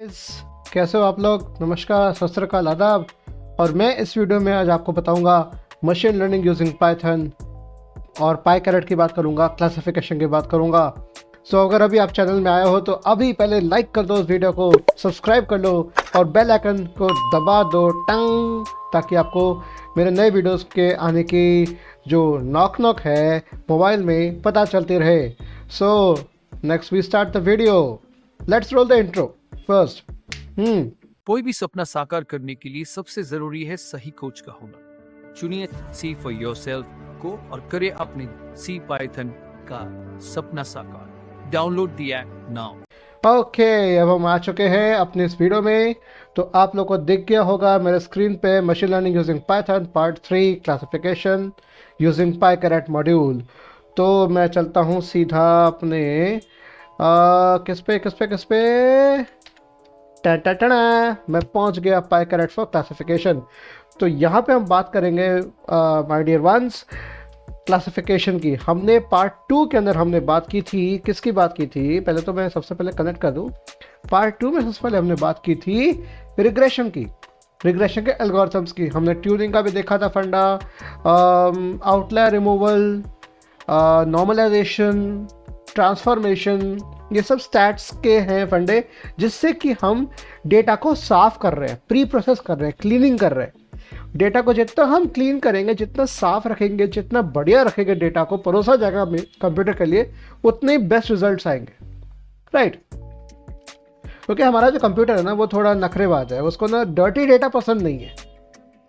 कैसे हो आप लोग। नमस्कार, सत श्री अकाल, आदाब। और मैं इस वीडियो में आज आपको बताऊंगा मशीन लर्निंग यूजिंग पाइथन और पाईकैरेट की बात करूंगा, क्लासिफिकेशन की बात करूंगा। सो अगर अभी आप चैनल में आए हो तो अभी पहले लाइक कर दो इस वीडियो को, सब्सक्राइब कर लो और बेल आइकन को दबा दो टंग, ताकि आपको मेरे नए वीडियोस के आने की जो नॉक नॉक है मोबाइल में पता चलती रहे। So next we start the video. Let's roll the intro first. कोई भी सपना साकार करने के लिए सबसे जरूरी है सही कोच का होना। चुनिए सी फॉर योरसेल्फ को और करें अपने सी पाइथन का सपना साकार। Download the app now. Okay, अब हम आ चुके हैं अपने इस वीडियो में। तो आप लोग को दिख गया होगा मेरे स्क्रीन पे machine learning using Python part 3 classification using PyCaret module. तो मैं चलता हूँ सीधा अपने किस पे टना मैं पहुंच गया पाईकैरेट फॉर क्लासिफिकेशन। तो यहाँ पे हम बात करेंगे माय डियर वंस क्लासिफिकेशन की। हमने पार्ट 2 के अंदर हमने बात की थी, किसकी बात की थी, पहले तो मैं सबसे पहले कनेक्ट कर दूं। पार्ट 2 में सबसे पहले हमने बात की थी रिग्रेशन की, रिग्रेशन के एल्गोरिथम्स की। हमने ट्यूनिंग का भी देखा था फंडा, आउटलायर रिमूवल, नॉर्मलाइजेशन, ट्रांसफॉर्मेशन, ये सब स्टैट्स के हैं फंडे, जिससे कि हम डेटा को साफ कर रहे हैं, प्री प्रोसेस कर रहे हैं, क्लीनिंग कर रहे हैं। डेटा को जितना हम क्लीन करेंगे, जितना साफ रखेंगे, जितना बढ़िया रखेंगे डेटा को, परोसा जाएगा कंप्यूटर के लिए, उतने बेस्ट रिजल्ट्स आएंगे, राइट। क्योंकि हमारा जो कंप्यूटर है ना वो थोड़ा नखरेबाज है, उसको ना डर्टी डेटा पसंद नहीं है।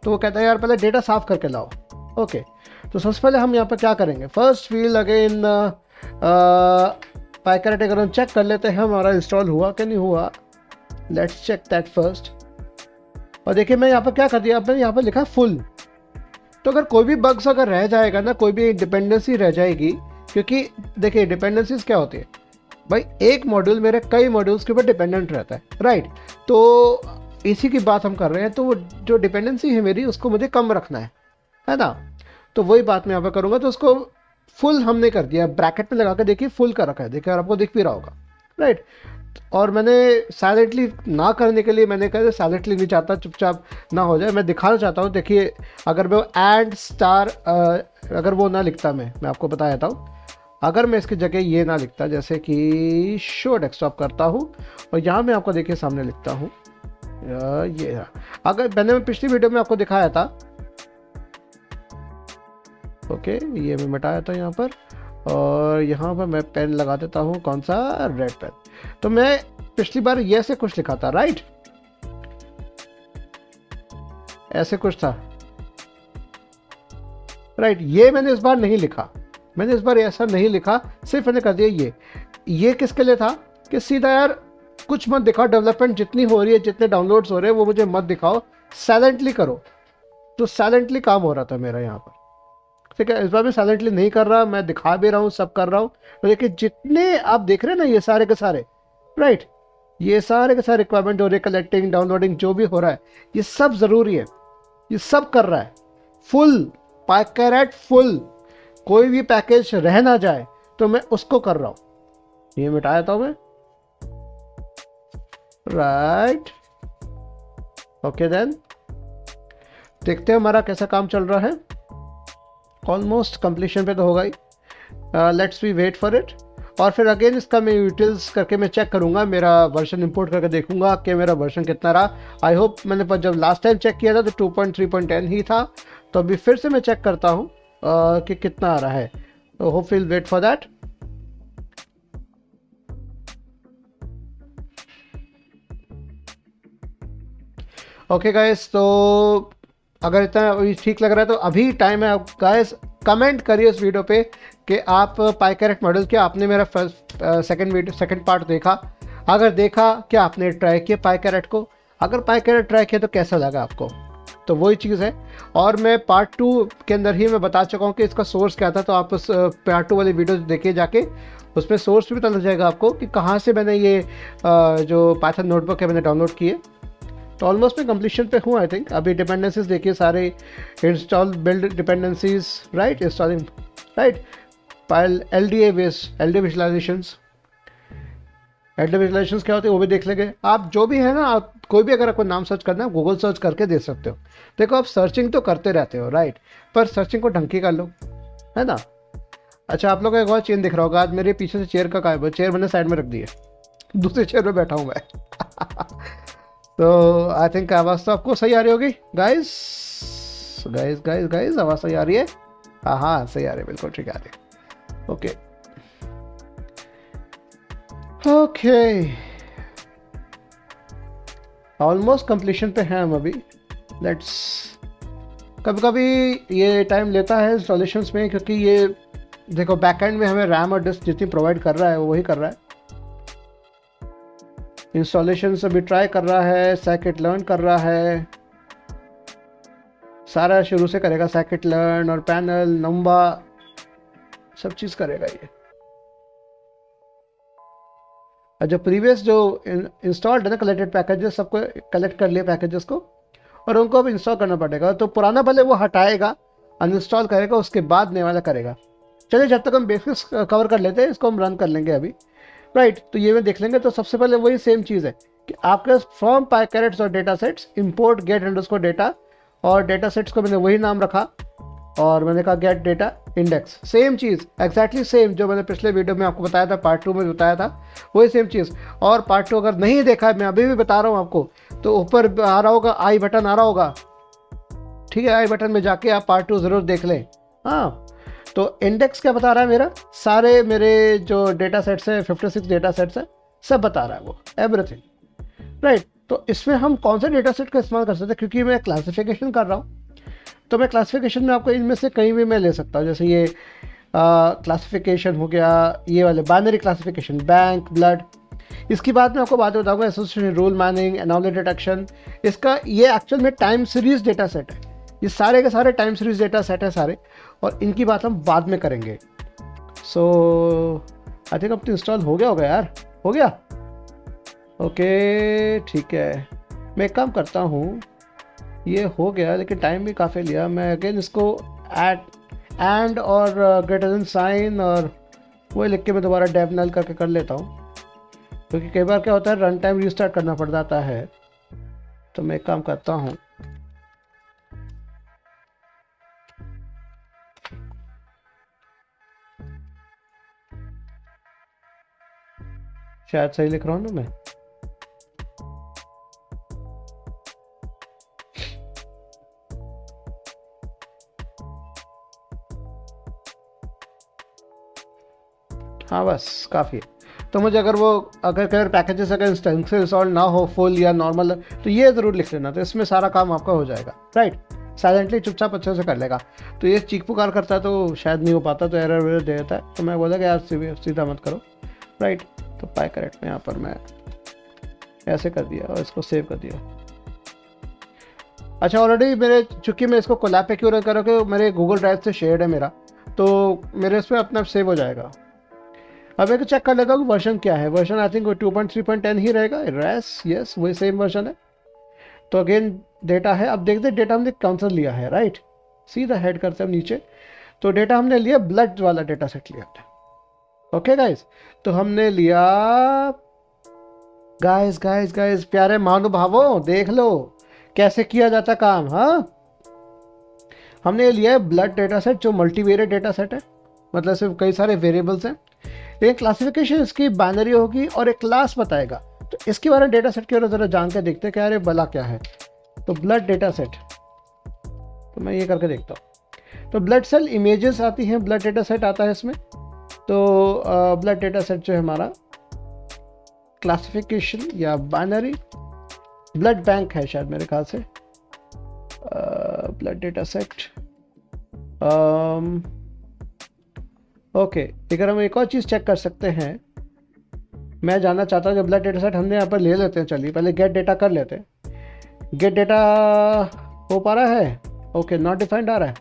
तो वो कहता है यार पहले डेटा साफ करके लाओ। ओके, तो सबसे पहले हम यहाँ पर क्या करेंगे, फर्स्ट वील अगेन पाईकैरेट अगर हम चेक कर लेते हैं हमारा इंस्टॉल हुआ कि नहीं हुआ। Let's check that first. और देखिए मैं यहाँ पर क्या कर दिया, मैंने यहाँ पर लिखा फुल। तो अगर कोई भी बग्स अगर रह जाएगा ना, कोई भी डिपेंडेंसी रह जाएगी, क्योंकि देखिए डिपेंडेंसीज क्या होती है भाई, एक मॉड्यूल मेरे कई मॉड्यूल्स के ऊपर डिपेंडेंट रहता है, राइट। तो इसी की बात हम कर रहे हैं। तो वो जो डिपेंडेंसी है मेरी, उसको मुझे कम रखना है ना। तो वही बात मैं यहाँ पर करूँगा। तो उसको फुल हमने कर दिया, ब्रैकेट में लगा कर देखिए फुल कर रखा है, देखिए आपको दिख भी रहा होगा, राइट। और मैंने साइलेंटली ना करने के लिए मैंने कहा साइलेंटली नहीं चाहता, चुपचाप ना हो जाए, मैं दिखाना चाहता हूँ। देखिए अगर मैं एंड स्टार अगर वो ना लिखता, मैं आपको बता देता हूँ, अगर मैं इसकी जगह ये ना लिखता, जैसे कि शो डेस्कटॉप करता हूँ और यहाँ मैं आपको देखिए सामने लिखता हूँ ये, अगर मैंने पिछली वीडियो में आपको दिखाया था, ओके ये मैं मिटाया था यहाँ पर, और यहाँ पर मैं पेन लगा देता हूँ, कौन सा, रेड पेन। तो मैं पिछली बार ये ऐसे कुछ लिखा था, राइट, ऐसे कुछ था, राइट। ये मैंने इस बार नहीं लिखा, मैंने इस बार ऐसा नहीं लिखा, सिर्फ मैंने कर दिया ये किसके लिए था कि सीधा यार कुछ मत दिखाओ, डेवलपमेंट जितनी हो रही है, जितने डाउनलोड्स हो रहे हैं वो मुझे मत दिखाओ, साइलेंटली करो। तो साइलेंटली काम हो रहा था मेरा यहाँ पर, ठीक है। इस बार मैं साइलेंटली नहीं कर रहा, मैं दिखा भी रहा हूँ, सब कर रहा हूँ। तो देखिए जितने आप देख रहे हैं ना ये सारे के सारे, राइट, ये सारे के सारे रिक्वायरमेंट हो रही है, कलेक्टिंग, डाउनलोडिंग, जो भी हो रहा है ये सब ज़रूरी है, ये सब कर रहा है फुल पाईकैरेट फुल। कोई भी पैकेज रह ना जाए तो मैं उसको कर रहा हूँ। ये मिटाया था मैं, राइट। ओके देन देखते हैं हमारा कैसा काम चल रहा है। ऑलमोस्ट कंप्लीशन पे तो होगा ही, let's we wait for it. और फिर अगेन इसका मैं यूटिल्स करके मैं चेक करूंगा, मेरा वर्जन इंपोर्ट करके देखूंगा कि मेरा वर्जन कितना रहा। आई होप मैंने पर जब लास्ट टाइम चेक किया था तो 2.3.10 ही था, तो अभी फिर से मैं चेक करता हूँ कि कितना आ रहा है। तो hope will wait for that. Okay guys, तो अगर इतना ठीक लग रहा है तो अभी टाइम है गाइस, कमेंट करिए इस वीडियो पे कि आप पाईकैरेट मॉडल क्या आपने मेरा सेकंड पार्ट देखा। अगर देखा, क्या आपने ट्राई किया पाईकैरेट को, अगर पाईकैरेट ट्राई किया तो कैसा लगा आपको, तो वही चीज़ है। और मैं पार्ट 2 के अंदर ही मैं बता चुका हूँ कि इसका सोर्स क्या था, तो आप उस पार्ट 2 वाली वीडियो देखिए जाके, उसमें सोर्स भी पता लग जाएगा आपको कि कहाँ से मैंने ये जो पाइथन नोटबुक है मैंने डाउनलोड किए। तो ऑलमोस्ट मैं कंप्लीशन पे हूँ आई थिंक। अभी डिपेंडेंसीज देखिए सारे, install build dependencies, right, installing, right, file LDA based, LDA visualisations, headline visualisations क्या होते हैं वो भी देख लेंगे। आप जो भी है ना, आप कोई भी अगर आपको नाम सर्च करना है गूगल सर्च करके दे सकते हो। देखो आप सर्चिंग तो करते रहते हो राइट, पर सर्चिंग को ढंग की कर लो, है ना। अच्छा, आप लोगों को एक और चेन दिख रहा होगा, आज मेरे पीछे से चेयर का गायब है, चेयर मैंने साइड में रख दी है, दूसरे चेयर पे बैठा हूँ मैं। तो आई थिंक आवाज़ तो आपको सही आ रही होगी गाइस, गाइस गाइस गाइस, आवाज़ सही आ रही है? हाँ हाँ सही आ रही है, बिल्कुल ठीक आ रही है। ओके ओके, ऑलमोस्ट कंप्लीशन पे हैं हम अभी। लेट्स, कभी कभी ये टाइम लेता है इंस्टॉलेशंस में, क्योंकि ये देखो बैकएंड में हमें रैम और डिस्क जितनी प्रोवाइड कर रहा है वो वही कर रहा है। इंस्टॉलेशन अभी ट्राई कर रहा है, साइकिट लर्न कर रहा है, सारा शुरू से करेगा, साइकिट लर्न और पैनल नंबा सब चीज़ करेगा ये। और जो प्रीवियस जो इंस्टॉल्ड है ना कलेक्टेड पैकेजेस, सबको कलेक्ट कर लिया पैकेजेस को, और उनको अब इंस्टॉल करना पड़ेगा। तो पुराना पहले वो हटाएगा, अनइंस्टॉल करेगा, उसके बाद नया वाला करेगा। चलिए जब तक हम बेसिक्स कवर कर लेते हैं, इसको हम रन कर लेंगे अभी राइट। तो ये में देख लेंगे। तो सबसे पहले वही सेम चीज़ है कि आपके फ्रॉम पाइकेरेट्स और data sets import get underscore data, और डेटा सेट्स को मैंने वही नाम रखा और मैंने कहा गेट डेटा इंडेक्स। सेम चीज़ एग्जैक्टली सेम जो मैंने पिछले वीडियो में आपको बताया था, पार्ट 2 में बताया था, वही सेम चीज़। और पार्ट 2 अगर नहीं देखा है, मैं अभी भी बता रहा हूँ आपको, तो ऊपर आ रहा होगा आई बटन आ रहा होगा, ठीक है, आई बटन में जाके आप पार्ट 2 ज़रूर देख लें। हाँ, तो इंडेक्स क्या बता रहा है, मेरा सारे मेरे जो डेटा सेट्स हैं 56 डेटा सेट्स हैं सब बता रहा है वो, एवरीथिंग राइट। तो इसमें हम कौन से डेटा सेट का इस्तेमाल कर सकते हैं, क्योंकि मैं क्लासिफिकेशन कर रहा हूँ, तो मैं क्लासिफिकेशन में आपको इनमें से कहीं भी मैं ले सकता हूँ। जैसे ये क्लासिफिकेशन हो गया, ये वाले बाइनरी क्लासिफिकेशन, बैंक, ब्लड। इसकी बात मैं आपको बाद में बताऊँगा, association rule, mining, anomaly detection. इसका ये एक्चुअल में टाइम सीरीज डेटा सेट है, ये सारे के सारे टाइम सीरीज डेटा सेट है सारे, और इनकी बात हम बाद में करेंगे। सो आई थिंक अब तो इंस्टॉल हो गया होगा यार, हो गया। ओके ठीक है, मैं एक काम करता हूँ, ये हो गया लेकिन टाइम भी काफ़ी लिया। मैं अगेन इसको एंड और ग्रेटर देन साइन और वही लिख के मैं दोबारा डेव नल करके कर लेता हूँ, क्योंकि कई बार क्या होता है रन टाइम रीस्टार्ट करना पड़ जाता है। तो मैं एक काम करता हूँ, शायद सही लिख रहा हूँ ना मैं। हाँ बस काफ़ी है। तो मुझे अगर कई पैकेजेस अगर इंस्टॉल ना हो फुल या नॉर्मल, तो ये ज़रूर लिख लेना, तो इसमें सारा काम आपका हो जाएगा राइट। साइलेंटली चुपचाप अच्छे से कर लेगा। तो ये चीख पुकार करता है तो शायद नहीं हो पाता, तो एरर वेरर दे देता है। तो मैं बोला कि यार सीधा मत करो राइट। तो पाइकेरेट में यहाँ पर मैं ऐसे कर दिया और इसको सेव कर दिया। अच्छा, ऑलरेडी मेरे, चूँकि मैं इसको कोलैब पे क्यों कर रहा हूँ, मेरे गूगल ड्राइव से शेयर्ड है मेरा, तो मेरे इसमें अपना सेव हो जाएगा। अब मैं चेक कर लेता हूँ वर्जन क्या है। वर्जन आई थिंक 2.3.10 ही रहेगा, रेस यस वही सेम वर्जन है। तो अगेन डेटा है, अब देखते हैं डेटा हमने कौन सा लिया है राइट। सीधा हेड करते हैं हम नीचे, तो डेटा हमने लिया ब्लड वाला डेटा सेट लिया था। ओके गाइस, तो हमने लिया, गाइस गाइस गाइस प्यारे महानुभावों देख लो कैसे किया जाता काम। हाँ, हमने लिया है ब्लड डेटा सेट जो मल्टीवेरिएट डेटा सेट है, मतलब सिर्फ कई सारे वेरिएबल्स हैं, लेकिन क्लासिफिकेशन इसकी बाइनरी होगी और एक क्लास बताएगा। तो इसके बारे में डेटा सेट के बारे में ज़रा जान के देखते हैं क्या अरे भला क्या है। तो ब्लड डेटा सेट, तो मैं ये करके देखता हूँ। तो ब्लड सेल इमेजेस आती हैं, ब्लड डेटा सेट आता है इसमें। तो ब्लड डेटा सेट जो है हमारा क्लासिफिकेशन या बाइनरी, ब्लड बैंक है शायद मेरे ख्याल से, ब्लड डेटा सेट। ओके, अगर हम एक और चीज़ चेक कर सकते हैं, मैं जानना चाहता हूँ जो ब्लड डेटा सेट हमने यहाँ पर ले लेते हैं। चलिए पहले गेट डेटा कर लेते हैं। गेट डेटा हो पा रहा है, ओके नॉट डिफाइंड आ रहा है।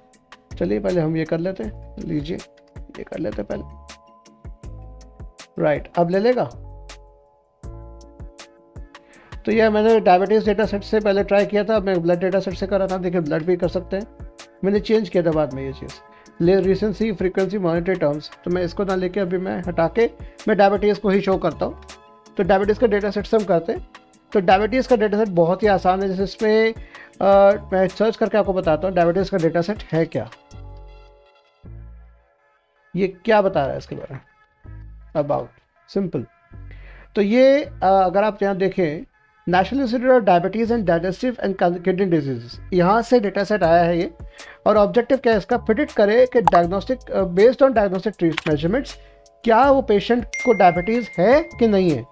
चलिए पहले हम ये कर लेते हैं, लीजिए ये कर लेते हैं पहले राइट। अब ले लेगा। तो यह मैंने डायबिटीज़ डेटा सेट से पहले ट्राई किया था, मैं ब्लड डेटा सेट से कर रहा था। देखिए ब्लड भी कर सकते हैं, मैंने चेंज किया था बाद में ये चीज़, ले रिसेंसी फ्रीक्वेंसी मॉनिटरी टर्म्स। तो मैं इसको ना लेके अभी मैं हटा के मैं डायबिटीज़ को ही शो करता हूँ, तो डायबिटीज़ का डेटा सेट से हम करते हैं। तो डायबिटीज़ का डेटा सेट बहुत ही आसान है, जैसे इसमें मैं सर्च करके आपको बताता हूँ डायबिटीज़ का डेटा सेट है क्या, ये क्या बता रहा है इसके बारे में, अबाउट सिंपल। तो ये अगर आप यहाँ देखें, national institute of diabetes and digestive and kidney disease, यहाँ से डेटा सेट आया है ये। और ऑब्जेक्टिव क्या है इसका, प्रिडिक्ट करे कि diagnostic based on diagnostic measurements क्या वो पेशेंट को डायबिटीज़ है कि नहीं है।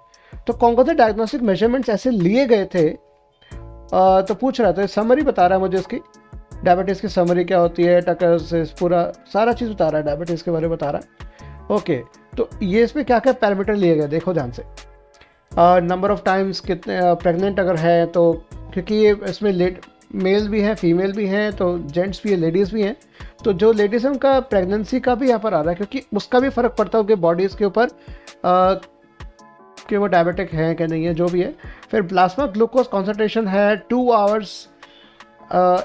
तो कौन कौन से डायग्नोस्टिक मेजरमेंट्स ऐसे लिए गए थे, तो पूछ रहा था, समरी बता रहा है मुझे इसकी, डायबिटीज़ की समरी क्या होती है, टकर से पूरा सारा चीज़ बता रहा है, डायबिटीज़ के बारे में बता रहा है। ओके, तो ये इसमें क्या क्या पैरामीटर लिए गए देखो ध्यान से। नंबर ऑफ टाइम्स, कितने प्रेग्नेंट अगर है तो, क्योंकि ये इसमें मेल भी हैं फीमेल भी हैं, तो जेंट्स भी है लेडीज़ भी हैं, तो जो लेडीज़ हैं उनका प्रेगनेंसी का भी यहाँ पर आ रहा है, क्योंकि उसका भी फ़र्क पड़ता है उनके बॉडीज़ के ऊपर कि वो डायबिटिक हैं कि नहीं है, जो भी है। फिर प्लाज्मा ग्लूकोज कॉन्सेंट्रेशन है 2 hours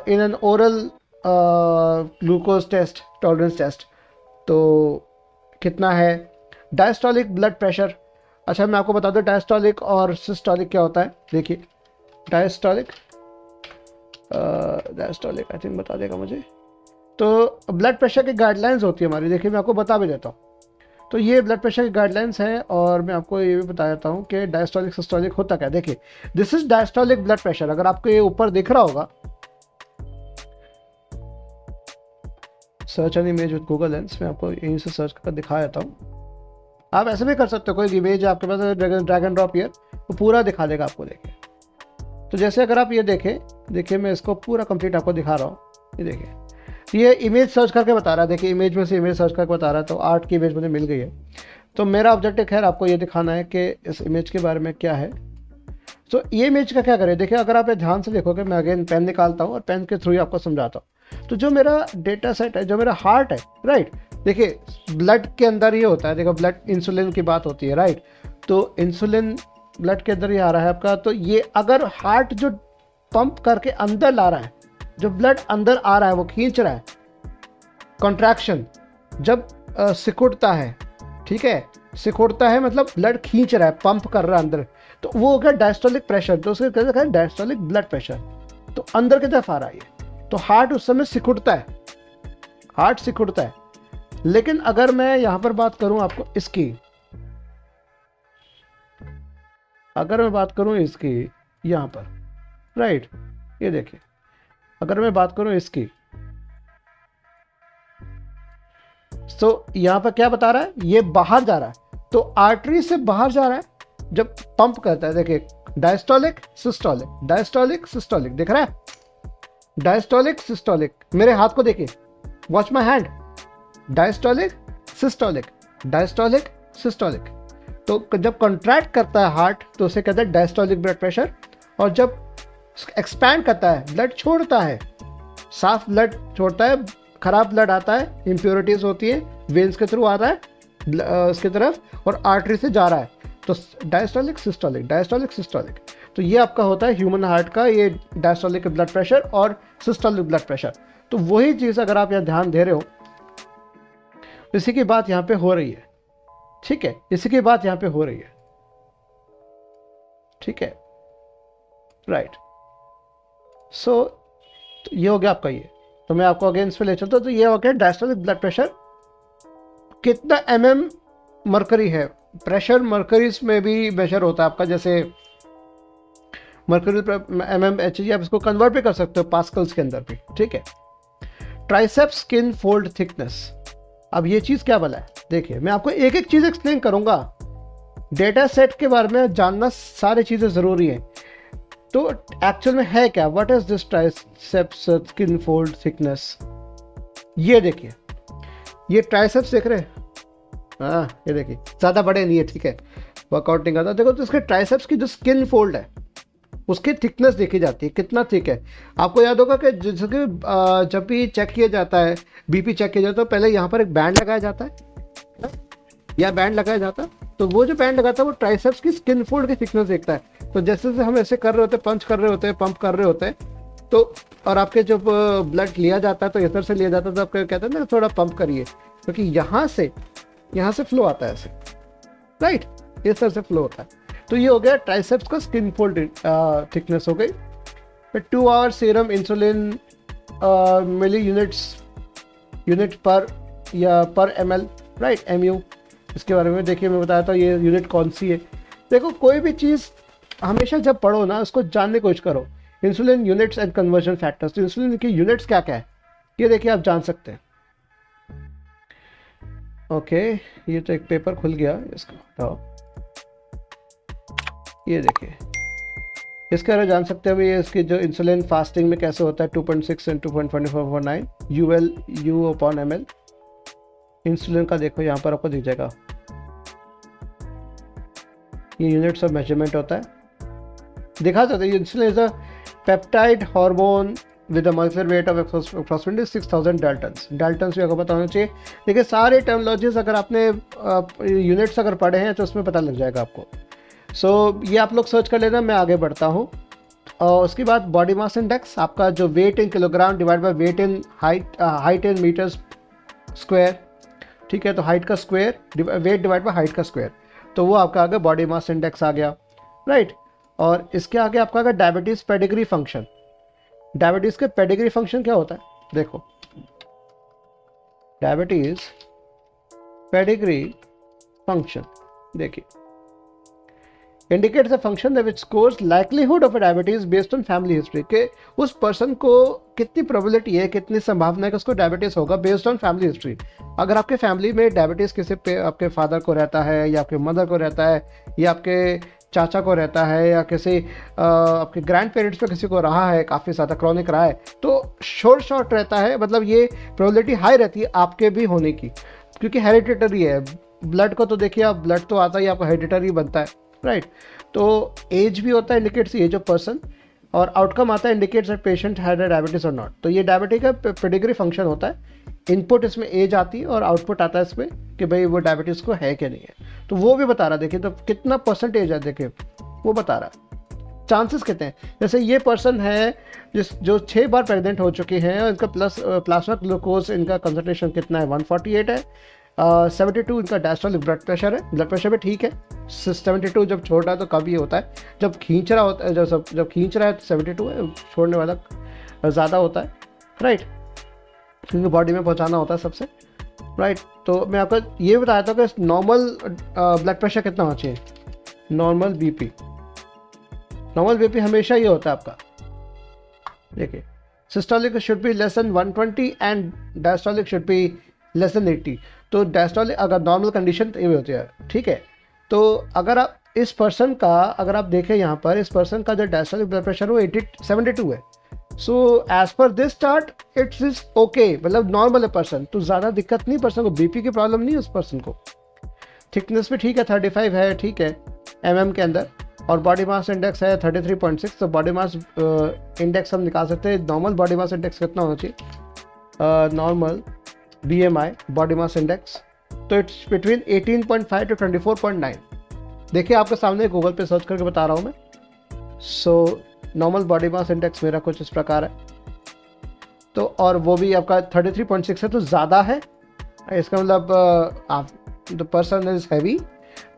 in an oral glucose test tolerance test, तो कितना है। डायस्टोलिक ब्लड प्रेशर, अच्छा मैं आपको बता दूं डायस्टोलिक और सिस्टोलिक क्या होता है। देखिए डायस्टोलिक आई थिंक बता देगा मुझे। तो ब्लड प्रेशर की गाइडलाइंस होती है हमारी, देखिए मैं आपको बता भी देता हूँ। तो ये ब्लड प्रेशर की गाइडलाइंस हैं, और मैं आपको ये भी बता देता हूँ कि डायस्टोलिक सिस्टोलिक होता क्या है। देखिए this is diastolic blood pressure, अगर आपको ये ऊपर दिख रहा होगा, search an image with Google lens, मैं आपको यहीं से सर्च कर दिखा देता हूँ। आप ऐसे भी कर सकते हो, कोई इमेज आपके पास ड्रैग एंड ड्रॉप हियर, वो पूरा दिखा देगा आपको। देखिए तो जैसे अगर आप ये देखें, देखिए मैं इसको पूरा कंप्लीट आपको दिखा रहा हूँ, ये देखिए ये इमेज सर्च करके बता रहा है। देखिए इमेज में से इमेज सर्च करके बता रहा है, तो आर्ट की इमेज मुझे मिल गई है। तो मेरा ऑब्जेक्टिव खैर आपको ये दिखाना है कि इस इमेज के बारे में क्या है। तो ये इमेज का क्या करें, देखिए अगर आप ये ध्यान से देखोगे, मैं अगेन पेन निकालता हूँ और पेन के थ्रू ही आपको समझाता हूँ। तो जो मेरा डेटा सेट है, जो मेरा हार्ट है, राइट, देखिए ब्लड के अंदर ये होता है, देखो ब्लड इंसुलिन की बात होती है, राइट, तो इंसुलिन ब्लड के अंदर ही आ रहा है आपका। तो ये अगर हार्ट जो पंप करके अंदर ला रहा है, जो ब्लड अंदर आ रहा है, वो खींच रहा है, कॉन्ट्रैक्शन जब सिकुड़ता है, ठीक है, सिकुड़ता है मतलब ब्लड खींच रहा है, पंप कर रहा है अंदर, तो वो हो गया डायस्टोलिक प्रेशर, तो उसके कहते हैं डायस्टोलिक ब्लड प्रेशर, तो अंदर की तरफ आ रहा है। तो हार्ट उस समय सिकुड़ता है, हार्ट सिकुड़ता है। लेकिन अगर मैं यहां पर बात करूं आपको इसकी, अगर मैं बात करूं इसकी यहां पर, राइट, ये देखिए अगर मैं बात करूं इसकी, तो यहां पर क्या बता रहा है, ये बाहर जा रहा है, तो आर्टरी से बाहर जा रहा है जब पंप करता है। देखिए डायस्टोलिक सिस्टोलिक, डायस्टोलिक सिस्टोलिक, दिख रहा है, डायस्टोलिक सिस्टोलिक, मेरे हाथ को देखिए, watch my hand, diastolic systolic, diastolic systolic. तो जब कॉन्ट्रैक्ट करता है हार्ट तो उसे कहते हैं डायस्टोलिक ब्लड प्रेशर, और जब एक्सपैंड करता है, ब्लड छोड़ता है, साफ ब्लड छोड़ता है, खराब ब्लड आता है, इम्प्योरिटीज होती है, वेन्स के थ्रू आ रहा है उसकी तरफ और आर्टरी से जा रहा है, तो डायस्टोलिक सिस्टोलिक, डायस्टोलिक सिस्टोलिक। तो ये आपका होता है ह्यूमन हार्ट का ये डायस्टोलिक ब्लड प्रेशर और सिस्टोलिक ब्लड प्रेशर। तो वही चीज़ अगर आप यहाँ ध्यान दे रहे हो, इसी की बात यहाँ पे हो रही है, ठीक है, इसी की बात यहाँ पे हो रही है, ठीक है, राइट। सो तो ये हो गया आपका ये। तो मैं आपको अगेंस्ट पे ले चलता हूँ। तो ये हो गया डायस्टोलिक ब्लड प्रेशर, कितना mm मरकरी है, प्रेशर मरकरीज में भी मेजर होता है आपका, जैसे मरकरी mmHg, आप इसको कन्वर्ट भी कर सकते हो पास्कल्स के अंदर भी, ठीक है। ट्राइसेप्स स्किन फोल्ड थिकनेस, अब ये चीज़ क्या बोला है, देखिए मैं आपको एक एक चीज़ एक्सप्लेन करूंगा, डेटा सेट के बारे में जानना सारी चीज़ें ज़रूरी है। तो एक्चुअल में है क्या, what is this triceps skin fold thickness. ये देखिए, ये ट्राइसेप्स देख रहे हैं, हाँ ये देखिए, ज़्यादा बड़े नहीं है, ठीक है, वर्कआउट नहीं करता। देखो तो इसके ट्राइसेप्स की जो स्किन फोल्ड है उसकी थिकनेस देखी जाती है, कितना थिक है। आपको याद होगा कि जैसे कि जब भी चेक किया जाता है, बीपी चेक किया जाता है, तो पहले यहाँ पर एक बैंड लगाया जाता है, या बैंड लगाया जाता है, तो वो जो बैंड लगाता है वो ट्राइसेप्स की स्किन फोल्ड की थिकनेस देखता है। तो जैसे जैसे हम ऐसे कर रहे होते हैं, पंच कर रहे होते हैं, पंप कर रहे होते हैं, तो और आपके जब ब्लड लिया जाता है तो इधर से लिया जाता है, तो आपको कहते हैं ना थोड़ा पंप करिए, क्योंकि यहाँ से फ्लो आता है ऐसे, राइट, इस तरह से फ्लो होता है। तो ये हो गया ट्राइसेप्स का स्किन फोल्ड थिकनेस हो गई। फिर 2 hour serum insulin milli unit पर या पर ml, राइट, MU। इसके बारे में देखिए मैं बताया था ये यूनिट कौन सी है। देखो कोई भी चीज़ हमेशा जब पढ़ो ना उसको जानने की कोशिश करो। Insulin units and conversion factors, तो इंसुलिन की यूनिट्स क्या क्या है ये देखिए आप जान सकते हैं। ओके, ये तो एक पेपर खुल गया इसका, हटाओ। ये देखिए इसके बारे में जान सकते हैं ये इसकी जो इंसुलिन फास्टिंग में कैसे होता है 2.6 एंड 2.2449 U/ml। इंसुलिन का देखो यहाँ पर आपको दिख जाएगा, ये यूनिट्स ऑफ मेजरमेंट होता है, दिखा सकते हैं। Insulin is a peptide hormone with a molecular weight of approximately 6000 Dalton's. Dalton's भी आपको पता होना चाहिए। देखिए सारे टर्मिनोलॉजीज अगर आपने यूनिट्स अगर पढ़े हैं तो उसमें पता लग जाएगा आपको। सो ये आप लोग सर्च कर लेना, मैं आगे बढ़ता हूँ। और उसके बाद बॉडी मास इंडेक्स, आपका जो weight in kilogram divide by weight in height in metres square, ठीक है। तो हाइट का square, weight divide by height का स्क्वायर, तो वो आपका आगे बॉडी मास इंडेक्स आ गया, राइट। और इसके आगे आपका आगे डायबिटीज़ पेडिग्री फंक्शन। डायबिटीज़ के पेडिग्री फंक्शन क्या होता है, देखो डायबिटीज़ पेडिग्री फंक्शन देखिए, indicates a function that which scores likelihood of a diabetes based on family history, के उस पर्सन को कितनी प्रोबेबिलिटी है, कितनी संभावना है कि उसको डायबिटीज़ होगा बेस्ड ऑन फैमिली हिस्ट्री। अगर आपके फैमिली में डायबिटीज़ किसी पे आपके फादर को रहता है या आपके मदर को रहता है या आपके चाचा को रहता है या किसी आपके ग्रैंड पेरेंट्स में किसी को रहा है, काफ़ी ज़्यादा क्रॉनिक रहा है, तो शॉर्ट रहता है, मतलब ये प्रोबेबिलिटी हाई रहती है आपके भी होने की, क्योंकि हेरिडिटरी है। ब्लड को तो देखिए आप, ब्लड तो आता ही आपको हेरिडिटरी बनता है, राइट। तो एज भी होता है, इंडिकेट्स एज ऑफ पर्सन, और आउटकम आता है indicates that patient had a diabetes और नॉट। तो ये डायबिटीज का पेडिग्री फंक्शन होता है। इनपुट इसमें एज आती है और आउटपुट आता है इसमें कि भाई वो डायबिटीज को है कि नहीं है, तो वो भी बता रहा है। देखिए तो कितना परसेंटेज है, देखिए वो बता रहा है। चांसेस कितने हैं, जैसे ये पर्सन है जो 6 बार प्रेग्नेंट हो चुके हैं और इनका प्लाज्मा ग्लूकोज इनका कंसंट्रेशन कितना है, 148 है। 72 इनका डायस्टोलिक ब्लड प्रेशर है, ब्लड प्रेशर भी ठीक है। 72 जब छोड़ रहा है तो कब ये होता है, जब खींच रहा होता है, जब खींच रहा है तो 72 है, छोड़ने वाला ज़्यादा होता है, राइट, क्योंकि बॉडी में पहुंचाना होता है सबसे, राइट। तो मैं आपको ये बताया था कि नॉर्मल ब्लड प्रेशर कितना होना चाहिए, नॉर्मल बीपी। नॉर्मल बीपी हमेशा ये होता है आपका, देखिए systolic should be less than 120 and diastolic should be less than 80। तो डायस्टोलिक अगर नॉर्मल कंडीशन तो ये होती है, ठीक है। तो अगर आप इस पर्सन का, अगर आप देखें यहाँ पर इस पर्सन का जो डायस्टोलिक ब्लड प्रेशर वो 72 है। So as per this chart it's is okay, मतलब नॉर्मल है पर्सन, तो ज़्यादा दिक्कत नहीं पर्सन को, बीपी की प्रॉब्लम नहीं है उस पर्सन को। थिकनेस भी ठीक है, 35 है, ठीक है mm के अंदर, और बॉडी मास इंडेक्स है 33.6। तो बॉडी मास इंडेक्स हम निकाल सकते हैं। नॉर्मल बॉडी मास इंडेक्स कितना होना चाहिए, normal BMI body mass index, तो इट्स बिटवीन 18.5 to 24.9। देखिए आपके सामने गूगल पे सर्च करके बता रहा हूँ मैं। So normal body mass index मेरा कुछ इस प्रकार है, तो और वो भी आपका 33.6 है, तो ज़्यादा है। इसका मतलब आप द पर्सन इज हैवी,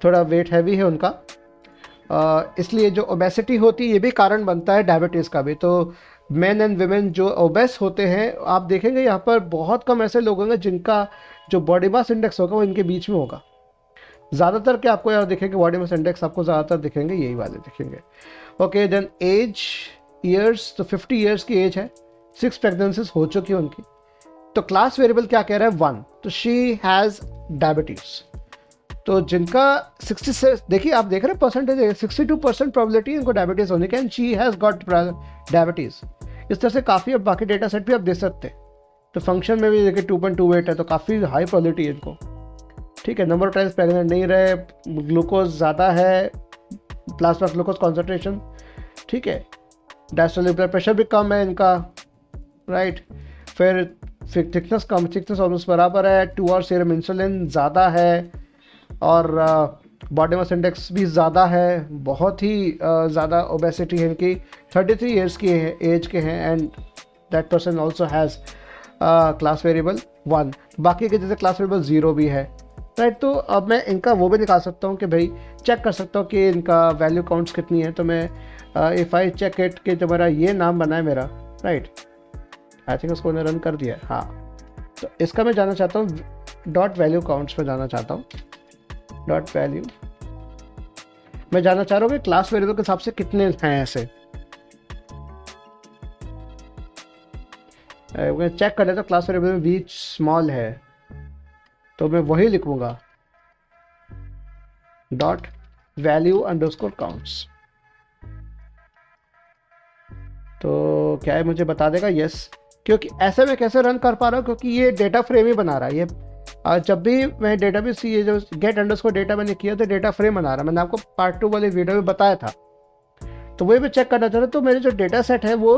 थोड़ा वेट हैवी है उनका, इसलिए जो ओबेसिटी होती है ये भी कारण बनता है डायबिटीज़ का भी। तो मेन एंड वुमेन जो ओबेस होते हैं, आप देखेंगे यहाँ पर बहुत कम ऐसे लोग होंगे जिनका जो बॉडी मास इंडेक्स होगा वो इनके बीच में होगा। ज़्यादातर क्या आपको यहाँ दिखेंगे बॉडी मास इंडेक्स आपको ज़्यादातर दिखेंगे यही वाले दिखेंगे। ओके देन एज ईयर्स, तो 50 ईयर्स की एज है, 6 प्रेगनेंसीज हो चुकी है उनकी। तो क्लास वेरिएबल क्या कह रहा है, 1, तो शी हैज़ डायबिटीज़। तो जिनका 60 से, देखिए आप देख रहे हैं परसेंटेज, 62% प्रोबेबिलिटी इनको डायबिटीज़ होने की, and she has got diabetes. इस तरह से काफ़ी अब बाकी डेटा सेट भी आप देख सकते हैं। तो फंक्शन में भी देखिए 2.28 है, तो काफ़ी हाई प्रोबेबिलिटी है इनको, ठीक है। नंबर ऑफ टाइम्स प्रेग्नेंट नहीं रहे, ग्लूकोज ज़्यादा है, प्लाज्मा ग्लूकोज कॉन्सेंट्रेशन, ठीक है। डायस्टोलिक ब्लड प्रेशर भी कम है इनका, राइट। फिर थिकनेस कम, थिकनेस ऑलमोस्ट बराबर है। 2 आवर सीरम इंसुलिन ज़्यादा है, और बॉडी मास इंडेक्स भी ज़्यादा है, बहुत ही ज़्यादा ओबेसिटी है इनकी। 33 ईयर्स की है, एज के हैं, and that person also has class variable 1। बाकी के जैसे क्लास वेरिएबल 0 भी है, राइट। तो अब मैं इनका वो भी निकाल सकता हूँ कि भाई चेक कर सकता हूँ कि इनका वैल्यू काउंट्स कितनी है। तो मैं इफ़ आई चेक इट कि जो मेरा ये नाम बना है मेरा, राइट, आई थिंक उसको मैंने रन कर दिया है, हाँ। तो इसका मैं जाना चाहता हूँ डॉट वैल्यू काउंट्स में जाना चाहता हूँ। डॉट वैल्यू मैं जानना चाह रहा हूँ कि क्लास वेरिएबल के हिसाब से कितने हैं ऐसे। मैं चेक कर लेता हूँ क्लास वेरिएबल में वी स्मॉल है, तो मैं वही लिखूंगा डॉट वैल्यू अंडरस्कोर काउंट्स। तो क्या है मुझे बता देगा यस, क्योंकि ऐसे मैं कैसे रन कर पा रहा हूँ, क्योंकि ये डेटा फ्रेम ही बना रहा है। ये जब भी मैं डेटाबेस ये जो गेट अंडरस्कोर डेटा मैंने किया तो डेटा फ्रेम बना रहा है। मैंने आपको पार्ट 2 वाले वीडियो में बताया था, तो वही मैं चेक करना चाह रहा हूँ। तो मेरे जो डेटा सेट है वो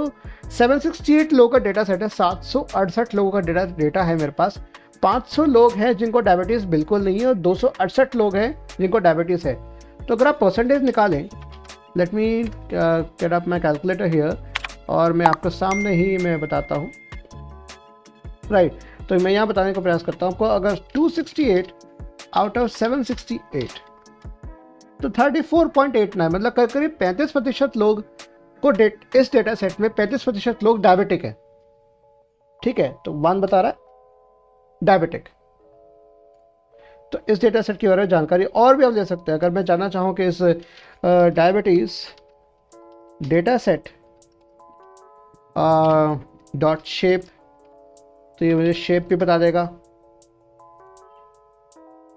768 लोगों का डेटा सेट है, 768 लोगों का डेटा है मेरे पास। 500 लोग हैं जिनको डायबिटीज़ बिल्कुल नहीं है और 268 लोग हैं जिनको डायबिटीज़ है। तो अगर आप परसेंटेज निकालें, let me get up my calculator here, और मैं आपके सामने ही मैं बताता हूँ, राइट। तो मैं यहाँ बताने का प्रयास करता हूँ आपको। अगर 268 आउट ऑफ 768 तो 34.89 मतलब करीब 35% लोग को इस डेटा सेट में 35% लोग डायबिटिक है। ठीक है, तो 1 बता रहा है डायबिटिक। तो इस डेटा सेट के बारे में जानकारी और भी आप ले सकते हैं। अगर मैं जानना चाहूँ कि इस diabetes data set dot shape, तो ये मुझे शेप भी बता देगा,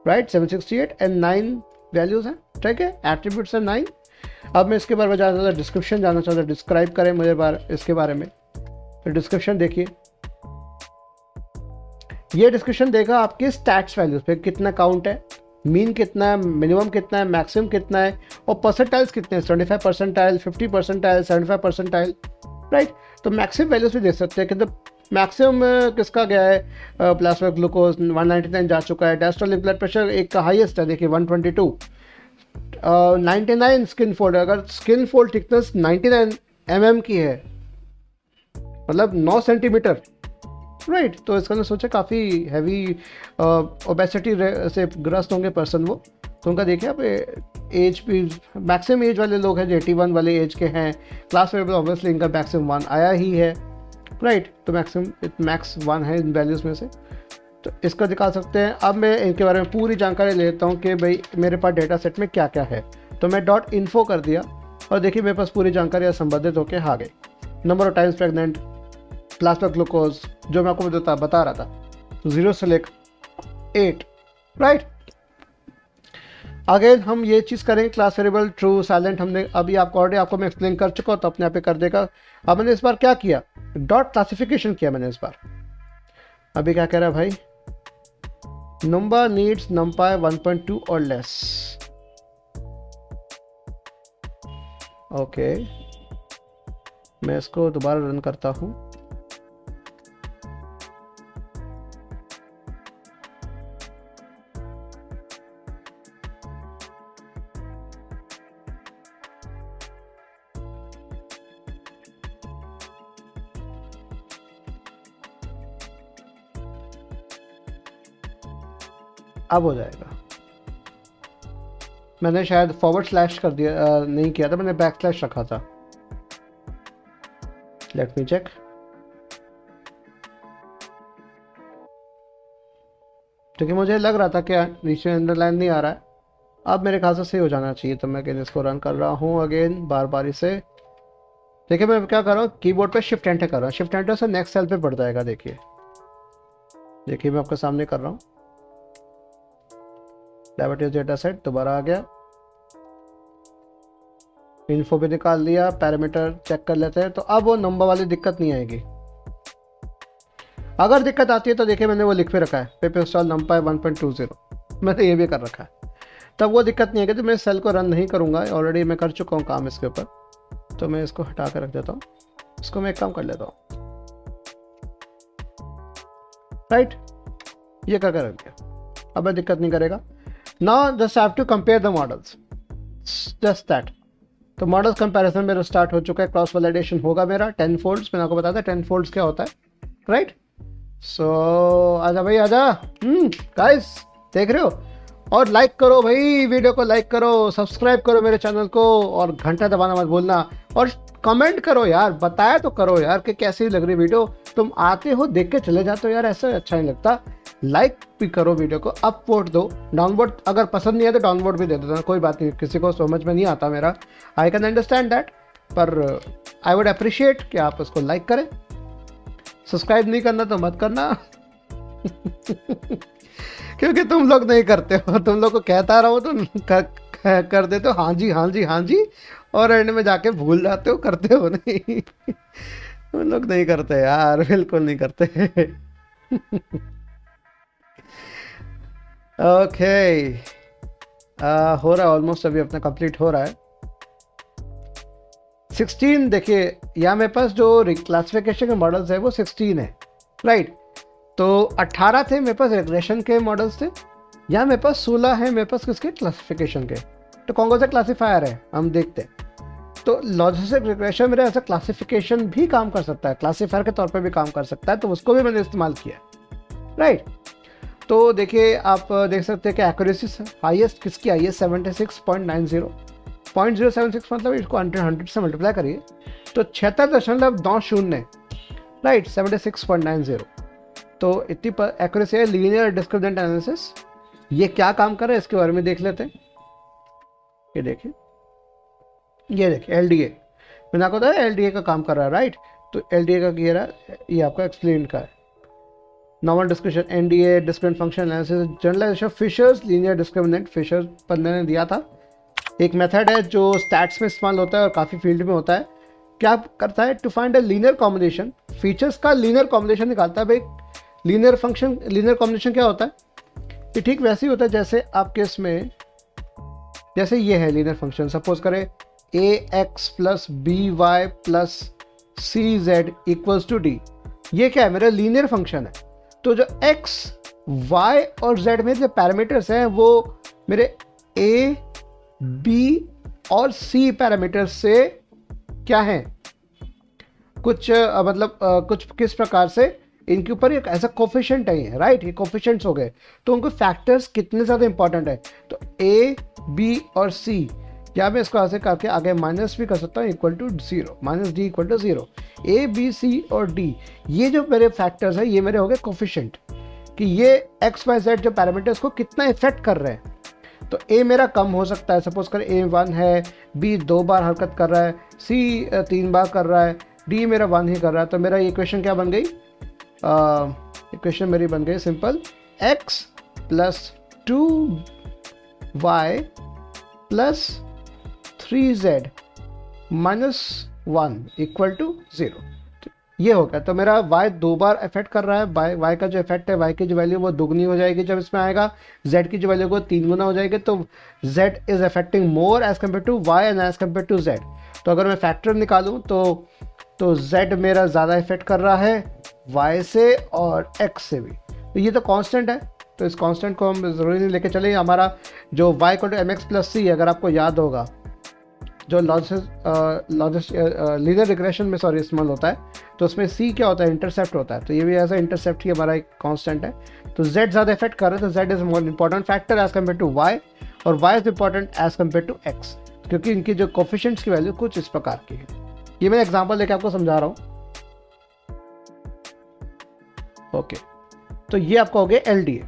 राइट। 768 एंड 9 वैल्यूज हैं, ठीक है, एट्रीब्यूट्स हैं 9। अब मैं इसके बारे में जानना चाहता, डिस्क्रिप्शन जानना चाहता, डिस्क्राइब करें मुझे इसके बारे में। तो डिस्क्रिप्शन देखिए, ये डिस्क्रिप्शन देगा आपके स्टैट्स वैल्यूज पे, कितना काउंट है, मीन कितना है, मिनिमम कितना है, मैक्सिमम कितना है, और परसेंटाइल्स कितने हैं, 75 परसेंटाइल, 50 परसेंटाइल, 75 परसेंटाइल, राइट। तो मैक्सिमम वैल्यूज भी देख सकते हैं कि मैक्सिमम किसका गया है, प्लाज्मा ग्लूकोज 199 जा चुका है, डायस्टोलिक ब्लड प्रेशर एक का हाईएस्ट है, देखिए 122, 99 स्किन फोल्ड, अगर स्किन फोल्ड थिकनेस 99 mm की है, मतलब 9 सेंटीमीटर, राइट। तो इसका मैंने सोचा काफ़ी हैवी ओबेसिटी से ग्रस्त होंगे पर्सन वो, तो उनका देखिए आप एज भी मैक्सिमम एज वाले लोग हैं जो 81 वाले एज के हैं। क्लास वेरिएबल ऑब्वियसली इनका मैक्सिमम 1 आया ही है, राइट। तो मैक्स 1 है इन वैल्यूज़ में से, तो इसका दिखा सकते हैं। अब मैं इनके बारे में पूरी जानकारी लेता हूँ कि भाई मेरे पास डेटा सेट में क्या क्या है। तो मैं डॉट इन्फो कर दिया और देखिए मेरे पास पूरी जानकारी संबंधित होकर आ गई। Number of times pregnant, plasma glucose जो मैं आपको बता रहा था 0 से लेकर 8, राइट। अगेन हम ये चीज़ करेंगे, क्लास वेरिएबल ट्रू साइलेंट हमने अभी आपको मैं एक्सप्लेन कर चुका हूँ, तो अपने आप ही कर देगा। अब मैंने इस बार क्या किया, डॉट क्लासिफिकेशन किया मैंने इस बार। अभी क्या कह रहा है भाई, नंबर नीड्स numpy 1.2 और लेस, ओके। मैं इसको दोबारा रन करता हूँ। अब हो जाएगा। मैंने शायद फॉरवर्ड स्लैश कर दिया, नहीं किया था, मैंने बैक स्लैश रखा था। Let me check. क्योंकि मुझे लग रहा था कि नीचे अंडरलाइन नहीं आ रहा है, अब मेरे ख्याल से सही हो जाना चाहिए। तो मैं इसको रन कर रहा हूँ अगेन बार बारी से। देखिए मैं क्या कर रहा हूँ, कीबोर्ड पे शिफ्ट एंटर कर रहा हूँ, शिफ्ट एंटर से नेक्स्ट सेल पे बढ़ जाएगा। देखिए मैं आपके सामने कर रहा हूँ, डायबिटीज डेटा सेट दोबारा आ गया, इन्फो भी निकाल लिया, पैरामीटर चेक कर लेते हैं। तो अब वो नंबर वाली दिक्कत नहीं आएगी। अगर दिक्कत आती है तो देखिए मैंने वो लिख पे रखा है, पिप इंस्टॉल numpy 1.20, मैंने ये भी कर रखा है, तब वो दिक्कत नहीं है कि मैं सेल को रन नहीं करूँगा, ऑलरेडी मैं कर चुका हूँ काम इसके ऊपर। तो मैं इसको हटा कर रख देता हूँ, इसको मैं एक काम कर लेता हूँ, राइट। ये कर रख दिया, अब दिक्कत नहीं करेगा। Now just have to compare the models, just that. तो मॉडल्स कंपैरिजन मेरा स्टार्ट हो चुका है, क्रॉस वैलिडेशन होगा मेरा 10 फोल्ड्स, मैंने आपको बताया था 10 फोल्ड्स क्या होता है, राइट। सो आजा भाई आजा, गाइस देख रहे हो? और लाइक करो भाई, वीडियो को लाइक करो, सब्सक्राइब करो मेरे चैनल को, और घंटा दबाना मत भूलना, और कमेंट करो यार, बताया तो करो यार कि कैसी लग रही वीडियो। तुम आते हो देख के चले जाते हो यार, ऐसा अच्छा नहीं लगता। लाइक भी करो वीडियो को, अपवोट दो, डाउनवोट अगर पसंद नहीं है तो डाउनवोट भी दे देना, कोई बात नहीं, किसी को समझ में नहीं आता मेरा, आई कैन अंडरस्टैंड दैट, पर आई वुड अप्रिशिएट कि आप उसको लाइक करें। सब्सक्राइब नहीं करना तो मत करना क्योंकि तुम लोग नहीं करते हो, तुम लोग को कहता रहो तो कर देते हो हाँ जी हाँ जी हाँ जी, और एंड में जाके भूल जाते हो, करते हो नहीं तुम लोग नहीं करते यार, बिल्कुल नहीं करते ओके हो रहा है ऑलमोस्ट, अभी अपना कंप्लीट हो रहा है। 16 देखिए, यहाँ मेरे पास जो क्लासिफिकेशन के मॉडल्स है वो 16 है, राइट। तो 18 थे मेरे पास रिग्रेशन के मॉडल्स थे, यहाँ मेरे पास 16 है मेरे पास किसके, क्लासिफिकेशन के। तो कौन कौन सा क्लासीफायर है हम देखते हैं। तो लॉजिस्टिक रिग्रेशन मेरा ऐसा क्लासिफिकेशन भी काम कर सकता है, क्लासीफायर के तौर पे भी काम कर सकता है, तो उसको भी मैंने इस्तेमाल किया, राइट। तो देखिए आप देख सकते हैं कि एक्यूरेसी हाईएस्ट किसकी आई है, 76.90, 0.076 मतलब इसको 100 से मल्टीप्लाई करिए तो 76.90, राइट, 76.90। तो इतनी एक्यूरेसी है। लीनियर डिस्क्रिमिनेंट एनालिसिस, ये क्या काम कर रहा है इसके बारे में देख लेते हैं। ये देखिए एलडीए, मैंने आपको बताया एलडीए का काम कर रहा है, राइट। तो एलडीए का ये रहा, ये आपका एक्सप्लेन का है। Normal description, NDA discriminant function analysis, generalisation of Fisher's linear discriminant, Fisher's पर मैंने दिया था, एक मेथड है जो स्टैट्स में इस्तेमाल होता है और काफ़ी फील्ड में होता है। क्या करता है, to find a linear combination, features का लीनियर कॉम्बिनेशन निकालता है। भाई लीनियर फंक्शन, लीनियर कॉम्बिनेशन क्या होता है, ये ठीक वैसे ही होता है जैसे आपके इसमें, जैसे ये है लीनियर फंक्शन, सपोज करें ax plus B Y plus C Z equals to D, ये क्या है, मेरा लीनियर फंक्शन है। तो जो x, y और z में जो पैरामीटर्स हैं वो मेरे a, b और c पैरामीटर्स से क्या है, कुछ मतलब कुछ किस प्रकार से इनके ऊपर एक ऐसा कोफिशिएंट है, राइट। ये कोफिशिएंट्स हो गए, तो उनको फैक्टर्स कितने ज़्यादा इंपॉर्टेंट है। तो a, b और c, या मैं इसको ऐसे करके आगे माइनस भी कर सकता हूँ, equal to 0, minus D equal to 0। a, b, c और d, ये जो मेरे फैक्टर्स है ये मेरे हो गए कोफिशिएंट, कि ये x, y, z जो पैरामीटर्स को कितना इफेक्ट कर रहे हैं। तो a मेरा कम हो सकता है, सपोज कर a 1 है, b 2 बार हरकत कर रहा है, c 3 बार कर रहा है, d मेरा 1 ही कर रहा है। तो मेरा इक्वेशन क्या बन गई, इक्वेशन मेरी बन गई simple, x plus 2y plus 3z minus 1 equal to 0, ये हो गया। तो मेरा y 2 बार इफेक्ट कर रहा है, y का जो इफेक्ट है, y की जो वैल्यू वो दुगनी हो जाएगी जब इसमें आएगा, z की जो वैल्यू वो 3 गुना हो जाएगी। तो z is affecting more as compare to y and as compare to z। तो अगर मैं फैक्टर निकालूँ तो z मेरा ज़्यादा इफेक्ट कर रहा है y से और x से भी। तो ये तो कांस्टेंट है, तो इस कांस्टेंट को हम ज़रूरी नहीं लेके चले। हमारा जो y equal to mx plus c, अगर आपको याद होगा जो लीनियर रिग्रेशन में इस्तेमाल होता है, तो उसमें c क्या होता है, इंटरसेप्ट होता है। तो ये भी ऐसा इंटरसेप्ट ही हमारा एक कांस्टेंट है। तो z ज़्यादा इफेक्ट कर रहा है, तो z is more important factor as compare to y, और y is important as compare to x, क्योंकि इनकी जो कोफिशिएंट्स की वैल्यू कुछ इस प्रकार की है। ये मैं एग्जांपल लेके आपको समझा रहा हूँ। ओके, तो ये आपका हो गया एलडीए।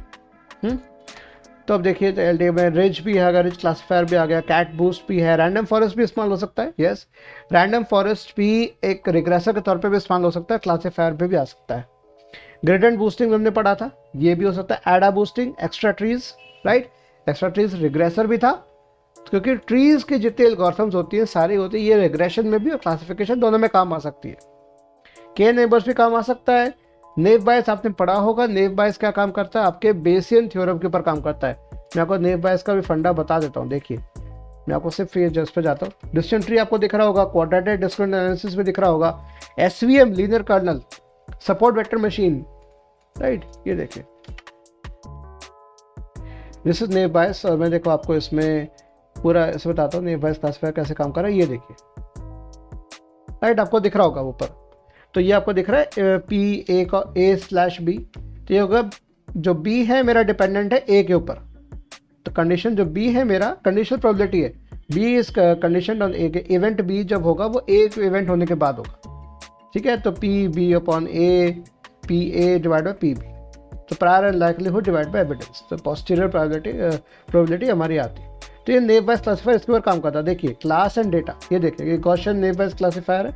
तो अब देखिए, तो एलडीए में रिज भी है, अगर रिज क्लासीफायर भी आ गया, कैट बूस्ट भी है, रैंडम फॉरेस्ट भी इस्तेमाल हो सकता है। यस, रैंडम फॉरेस्ट भी एक रिग्रेसर के तौर पे भी इस्तेमाल हो सकता है, क्लासीफायर पे भी आ सकता है। ग्रेडिएंट बूस्टिंग हमने पढ़ा था, ये भी हो सकता है। एडा boosting, extra trees, right, extra trees regressor भी था, क्योंकि ट्रीज की जितनी एल्गोरिथम्स होती हैं सारी होती है, ये रिग्रेशन में भी और क्लासिफिकेशन दोनों में काम आ सकती है। के नेबर्स भी काम आ सकता है। नेव बायस आपने पढ़ा होगा, नेव बायस क्या काम करता है, आपके बेसियन थ्योरम के ऊपर काम करता है। मैं आपको नेव बायस का भी फंडा बता देता हूँ। देखिए, मैं आपको सिर्फ ये जस्ट पे जाता हूँ। डिस्टेंट ट्री आपको दिख रहा होगा, क्वाड्रेटिक डिस्क्रिमिनेंट एनालिसिस भी दिख रहा होगा, SVM linear kernel, support vector machine, right. ये देखिए, दिस इज नेव बायस, और मैं देखो आपको इसमें पूरा इसे बताता हूँ नेव बायस क्लासिफायर कैसे काम कर रहा है। ये देखिए, राइट, आपको दिख रहा होगा ऊपर। तो ये आपको दिख रहा है पी ए का a/b, तो ये होगा जो बी है मेरा डिपेंडेंट है ए के ऊपर, तो कंडीशन जो बी है मेरा कंडीशनल प्रोबेबिलिटी है, B is condition on A, event B जब होगा वो ए इवेंट होने के बाद होगा, ठीक है। तो P B upon A, P A divide by P B, तो prior and likelihood divide by evidence, तो पोस्टीरियर प्रोबेबिलिटी हमारी आती है। तो ये नेव बेस्ड क्लासीफायर इसके ऊपर काम करता है। देखिए क्लास एंड डेटा, ये देखिए ये गॉसियन नेव बेस्ड क्लासीफायर है,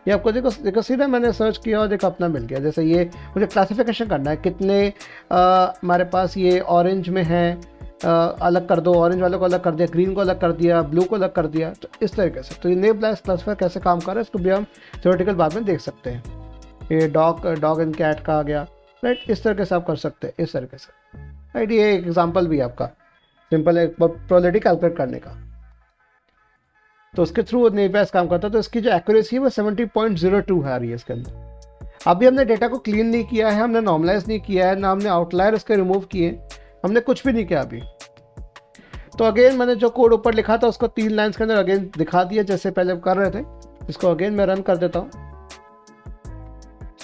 ये आपको देखो सीधा मैंने सर्च किया और देखो अपना मिल गया। जैसे ये मुझे क्लासिफिकेशन करना है, कितने हमारे पास ये ऑरेंज में है, अलग कर दो, ऑरेंज वाले को अलग कर दिया, ग्रीन को अलग कर दिया, ब्लू को अलग कर दिया, तो इस तरीके से। तो ये नेव बेस्ड क्लासीफायर कैसे काम कर रहा है इसको भी हम थ्योरेटिकल बाद में देख सकते हैं। ये डॉग एंड कैट का आ गया, राइट, इस तरीके से आप कर सकते हैं, इस तरीके से, राइट। ये एक एग्जाम्पल भी है आपका सिंपल है प्रोबेबिलिटी कैलकुलेट करने का, तो उसके थ्रू नेव बेस्ड काम करता है। तो इसकी जो एक्यूरेसी है वो 70.02 है आ रही है इसके अंदर। अभी हमने डेटा को क्लीन नहीं किया है, हमने नॉर्मलाइज नहीं किया है, ना हमने आउटलायर इसके रिमूव किए, हमने कुछ भी नहीं किया अभी। तो अगेन मैंने जो कोड ऊपर लिखा था उसको 3 लाइन्स के अंदर अगेन दिखा दिया जैसे पहले कर रहे थे। इसको अगेन मैं रन कर देता हूँ,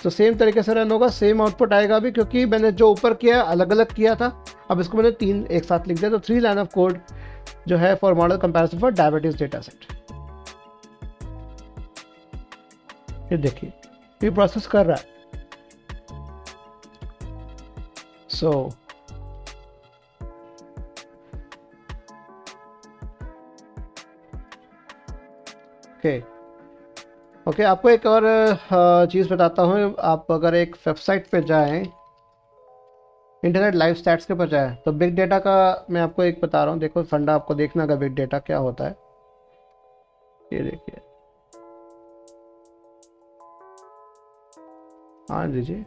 तो सेम तरीके से रन होगा, सेम आउटपुट आएगा अभी, क्योंकि मैंने जो ऊपर किया अलग अलग किया था, अब इसको मैंने 3 एक साथ लिख दिया। तो 3 लाइन ऑफ कोड जो है for model comparison for diabetes data set. ये देखिए ये प्रोसेस कर रहा है। सो ओके आपको एक और चीज़ बताता हूँ। आप अगर एक वेबसाइट पे जाएं, इंटरनेट लाइव स्टैट्स के ऊपर जाएं, तो बिग डेटा का मैं आपको एक बता रहा हूँ। देखो फंडा आपको देखना का बिग डेटा क्या होता है, ये देखिए, हाँ दीजिए,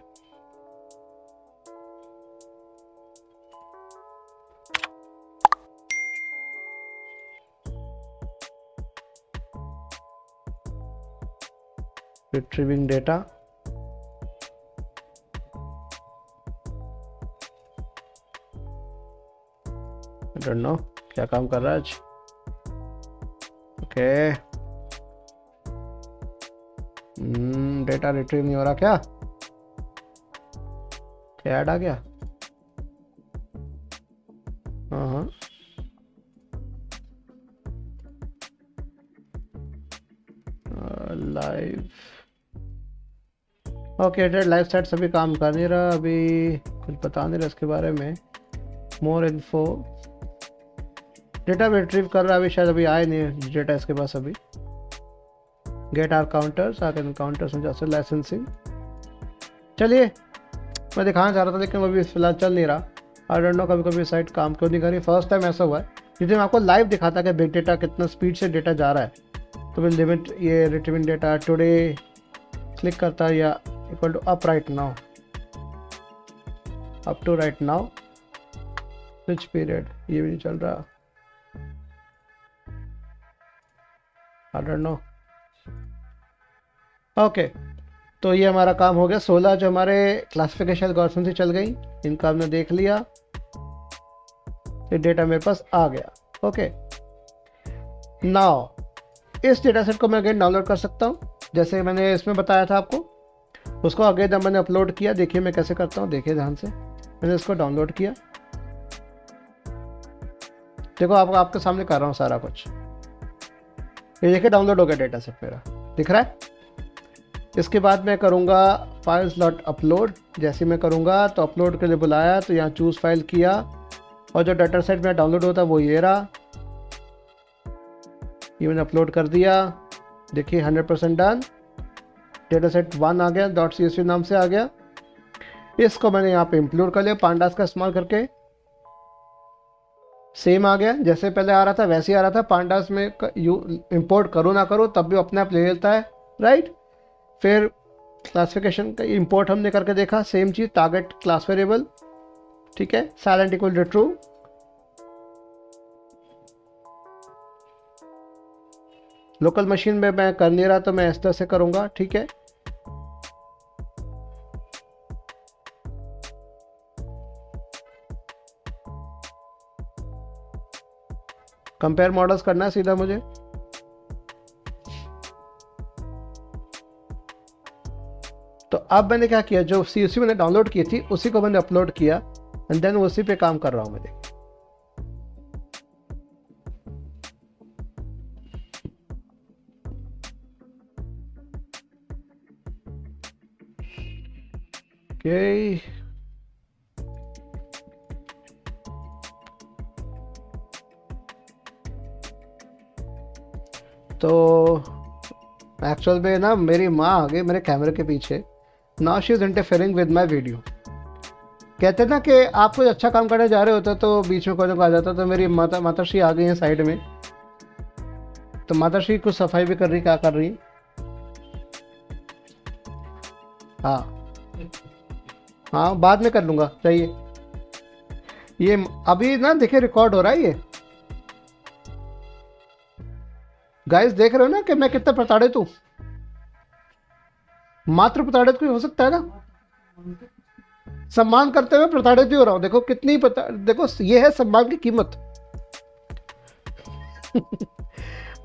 retrieving data, I don't know क्या काम कर रहा है आज। ओके डेटा रिट्रीव नहीं हो रहा क्या ऐड आ गया? हाँ लाइव, ओके लाइव स्टैट्स अभी काम कर नहीं रहा, अभी कुछ बता नहीं रहा इसके बारे में। मोर इन्फो, डेटा रिट्रीव कर रहा है अभी, शायद अभी आए नहीं डेटा इसके पास अभी। गेट आर काउंटर्स, आगे काउंटर्स में जाकर लाइसेंसिंग, चलिए मैं दिखाना चाह रहा था लेकिन अभी फिलहाल चल नहीं रहा। आई डोंट नो कभी कभी साइट काम क्यों नहीं कर रही। फर्स्ट टाइम ऐसा हुआ है जिसमें मैं आपको लाइव दिखाता कि बिग डेटा कितना स्पीड से डेटा जा रहा है। तो मैं लिमिट ये रिट्रीविंग डेटा टुडे क्लिक करता है या equal to up right now, up to right now, switch period, ये भी नहीं चल रहा, आई डोंट नो। ओके तो ये हमारा काम हो गया। 16 जो हमारे क्लासिफिकेशन एल्गोरिथम से चल गई, इनका हमने देख लिया, ये डेटा मेरे पास आ गया। ओके नाउ इस डेटा सेट को मैं अगेन डाउनलोड कर सकता हूँ, जैसे मैंने इसमें बताया था आपको, उसको अगेन मैंने अपलोड किया। देखिए मैं कैसे करता हूँ, देखिए ध्यान से, मैंने इसको डाउनलोड किया, देखो आपके सामने कर रहा हूँ सारा कुछ, ये देखिए डाउनलोड हो गया डेटा सेट मेरा, दिख रहा है। इसके बाद मैं करूँगा फाइल स्लॉट अपलोड, जैसे मैं करूँगा तो अपलोड के लिए बुलाया तो यहाँ चूज़ फाइल किया, और जो डाटा सेट में डाउनलोड होता है वो ये रहा, ये मैंने अपलोड कर दिया। देखिए 100% डन, डेटा सेट 1 आ गया, .csv नाम से आ गया। इसको मैंने यहाँ पे इंक्लूड कर लिया पांडास का इस्तेमाल करके, सेम आ गया, जैसे पहले आ रहा था वैसे ही आ रहा था। पांडास में इंपोर्ट करो ना करो तब भी अपने आप ले लेता है, राइट। फिर क्लासिफिकेशन का इंपोर्ट हमने करके देखा, सेम चीज़, टारगेट क्लास वेरिएबल, ठीक है, silent equal to true. Local machine में मैं कर नहीं रहा तो मैं इस तरह से करूँगा, ठीक है। कंपेयर मॉडल्स करना है सीधा मुझे, तो अब मैंने क्या किया, जो CSV मैंने डाउनलोड की थी उसी को मैंने अपलोड किया। एंड देन उसी पे काम कर रहा हूँ मैं। देखिए ओके, तो एक्चुअल में ना मेरी माँ आ गई मेरे कैमरे के पीछे। Now she is interfering with my video. कहते ना कि आप कुछ अच्छा काम करने जा रहे होते तो बीच में कोई ना कोई आ जाता, तो मेरी माताश्री आ गई हैं साइड में। तो माताश्री कुछ सफाई भी कर रही, क्या कर रही? हाँ हाँ, बाद में कर लूँगा, चाहिए ये अभी ना देखिए रिकॉर्ड हो रहा है ये। गाइस देख रहे हो ना कि मैं कितना प्रताड़ित हूँ? मात्र प्रताड़ित कोई हो सकता है ना? सम्मान करते हुए प्रताड़ित ही हो रहा हूँ। देखो कितनी देखो ये है सम्मान की कीमत।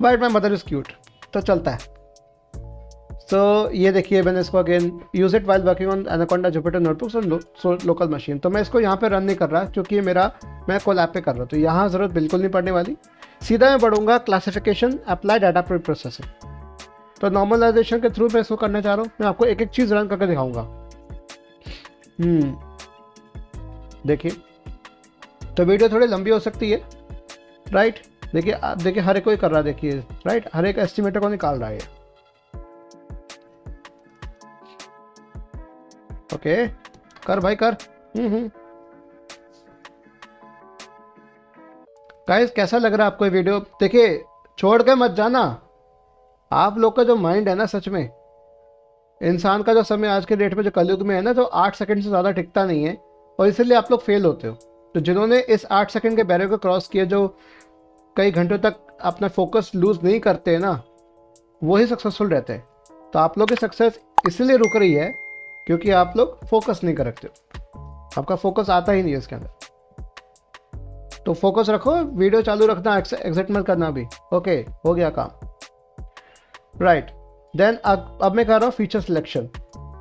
But my mother is cute, तो चलता है। तो ये देखिए मैंने इसको again use it while working on anaconda Jupiter notebooks और लोकल मशीन। तो मैं इसको यहाँ पे रन नहीं कर रहा क्योंकि मैं कोलैब पे कर रहा हूँ, तो यहाँ ज़रूरत बिल्कुल नहीं पड़ने वाली। सीधा मैं बढ़ूंगा क्लासिफिकेशन अप्लाई डाटा प्रोसेसिंग। तो नॉर्मलाइजेशन के थ्रू मैं इसको करना चाह रहा हूँ। मैं आपको एक एक चीज़ रन करके दिखाऊंगा। देखिए तो वीडियो थोड़ी लंबी हो सकती है, राइट? देखिए आप देखिए हर एक कोई कर रहा है, देखिए राइट, हर एक एस्टिमेटर को निकाल रहा है। ओके कर भाई कर। गाइस कैसा लग रहा है आपको ये वीडियो? देखिए छोड़ के मत जाना। आप लोग का जो माइंड है ना, सच में इंसान का जो समय आज के डेट में जो कलयुग में है ना, तो 8 सेकंड से ज़्यादा टिकता नहीं है, और इसलिए आप लोग फेल होते हो। तो जिन्होंने इस 8 सेकंड के बैरियर को क्रॉस किया, जो कई घंटों तक अपना फोकस लूज नहीं करते हैं ना, वही सक्सेसफुल रहते हैं। तो आप लोग की सक्सेस इसलिए रुक रही है क्योंकि आप लोग फोकस नहीं करते हो, आपका फोकस आता ही नहीं है इसके अंदर। तो फोकस रखो, वीडियो चालू रखना, एग्जिट मत करना भी। ओके हो गया काम, राइट। देन अब मैं कर रहा हूँ फीचर सिलेक्शन,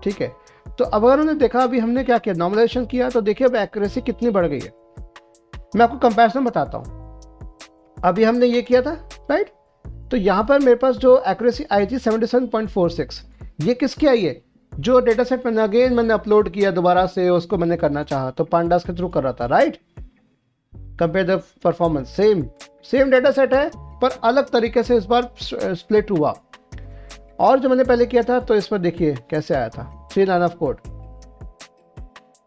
ठीक है। तो अब अगर हमने देखा, अभी हमने क्या किया, नॉर्मलाइजेशन किया, तो देखिए अब एक्यूरेसी कितनी बढ़ गई है। मैं आपको कंपैरिजन बताता हूँ। अभी हमने ये किया था, राइट? तो यहाँ पर मेरे पास जो एक्यूरेसी आई थी 77.46, ये किसकी आई है? जो डेटा सेट मैंने अपलोड किया दोबारा से, उसको मैंने करना चाहा तो पांडास के थ्रू कर रहा था, right? Compare the performance, same data set है पर अलग तरीके से इस बार स्प्लिट हुआ। और जो मैंने पहले किया था, तो इस पर देखिए कैसे आया था, 3 line of code,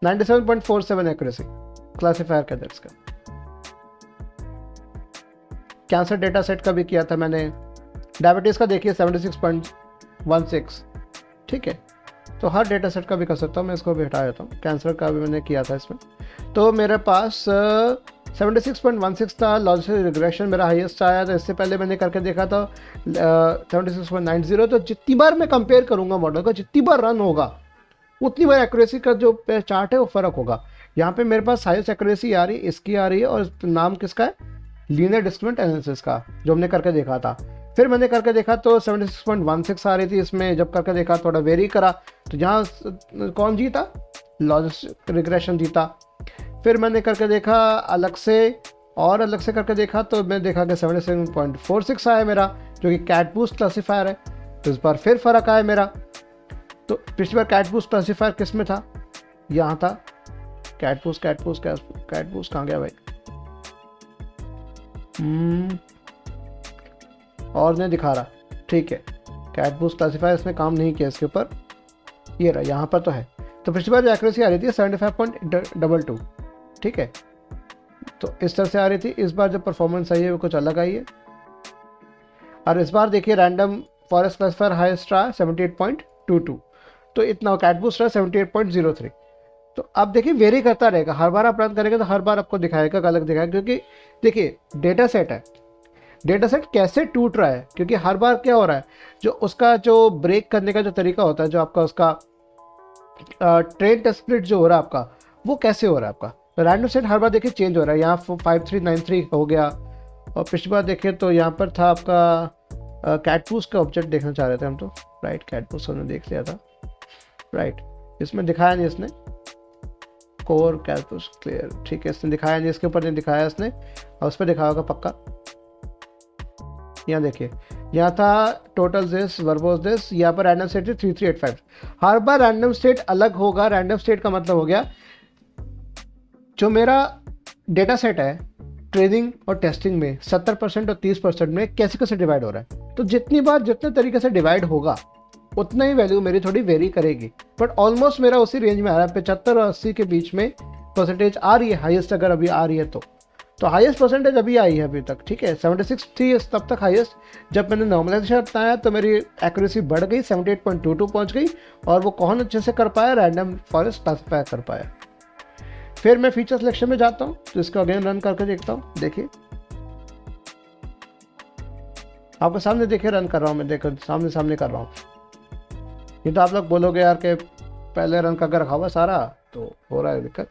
97.47 accuracy classifier का दर्ज का। कैंसर डेटा सेट का भी किया था मैंने, डायबिटीज़ का देखिए 76.16, ठीक है। तो हर डेटा सेट का भी कर सकता हूँ मैं, इसको भी हटा देता हूँ। कैंसर का भी मैंने किया था इसमें, तो मेरे पास 76.16 था। लॉजिस्टिक रिग्रेशन मेरा हाईएस्ट आया था। इससे पहले मैंने करके देखा था 76.90। तो जितनी बार मैं कंपेयर करूँगा मॉडल का, जितनी बार रन होगा, उतनी बार एक्यूरेसी का जो चार्ट है वो फ़र्क होगा। यहाँ पे मेरे पास हाईएस्ट एक्यूरेसी आ रही है, इसकी आ रही है, और नाम किसका है, लीनियर डिस्क्रिमिनेंट एनालिसिस का, जो हमने करके देखा था। फिर मैंने करके देखा तो 76.16 आ रही थी इसमें। जब करके देखा, थोड़ा वेरी करा, तो यहाँ कौन जीता, लॉजिस्टिक रिग्रेशन जीता। फिर मैंने करके देखा अलग से, और अलग से करके देखा, तो मैं देखा कि 77.46 आया मेरा, जो कि कैट बूस्ट क्लासीफायर है। तो इस बार फिर फ़र्क आया मेरा। तो पिछली बार कैट बूस्ट क्लासीफायर किस में था, यहाँ था। कैट बूस्ट कहाँ गया भाई? और नहीं दिखा रहा, ठीक है। कैट बूस्ट क्लासीफायर इसमें काम नहीं किया इसके ऊपर, ये रहा, यहाँ पर तो है। तो पिछली बार जो एक्यूरेसी आ रही थी 75.22, ठीक है। तो इस तरह से आ रही थी। इस बार जो परफॉर्मेंस आई है वो कुछ अलग आई है। और इस बार देखिए रैंडम फॉरेस्ट क्लासीफायर हाईएस्ट रहा 78.22, तो इतना कैट बूस्ट रहा 78.03। तो अब देखिए वेरी करता रहेगा, हर बार आप रन करेंगे तो हर बार आपको दिखाएगा, अलग दिखाएगा, क्योंकि देखिए डेटा सेट है, डेटा सेट कैसे टूट रहा है, क्योंकि हर बार क्या हो रहा है, जो उसका जो ब्रेक करने का जो तरीका होता है, जो आपका उसका ट्रेन टेस्ट स्प्लिट जो हो रहा है आपका, वो कैसे हो रहा है आपका। तो रैंडम सेट हर बार देखिए चेंज हो रहा है। यहाँ 5393 हो गया, और पिछली बार देखें तो यहाँ पर था आपका कैटबूस्ट का ऑब्जेक्ट देखना चाह रहे थे हम तो, राइट। कैटबूस्ट हमने देख लिया था, राइट। इसमें दिखाया नहीं इसने, कोर कैल्कुलस क्लियर, ठीक है, इसने दिखाया नहीं, इसके ऊपर नहीं दिखाया इसने, और उस पर दिखाया होगा पक्का। यहाँ देखिए, यहाँ था टोटल दिस वर्बोस दिस, यहाँ पर रैंडम स्टेट 3385। हर बार रैंडम स्टेट अलग होगा। रैंडम स्टेट का मतलब हो गया जो मेरा डेटा सेट है ट्रेनिंग और टेस्टिंग में 70% और 30% में कैसे कैसे डिवाइड हो रहा है। तो जितनी बार जितने तरीके से डिवाइड होगा उतना ही वैल्यू मेरी थोड़ी वेरी करेगी, बट ऑलमोस्ट मेरा उसी रेंज में आ रहा है, 75 और 80 के बीच में परसेंटेज आ रही है, हाईएस्ट अगर अभी आ रही है तो हाईएस्ट परसेंटेज अभी आई है अभी तक, ठीक है। 76 थी तब तक हाईएस्ट, जब मैंने नॉर्मलाइजेशन अपनाया तो मेरी एक्यूरेसी बढ़ गई, 78.22 पहुंच गई, और वो कौन अच्छे से कर पाया, रैंडम फॉरेस्ट क्लासिफायर कर पाया। फिर मैं फीचर सिलेक्शन में जाता हूँ, तो इसको अगेन रन करके देखता हूँ। देखिए आपको सामने देखिए रन कर रहा हूँ मैं, देखो सामने कर रहा हूँ। ये तो आप लोग बोलोगे यार कि पहले रन करके रखा हुआ सारा, तो हो रहा है दिक्कत।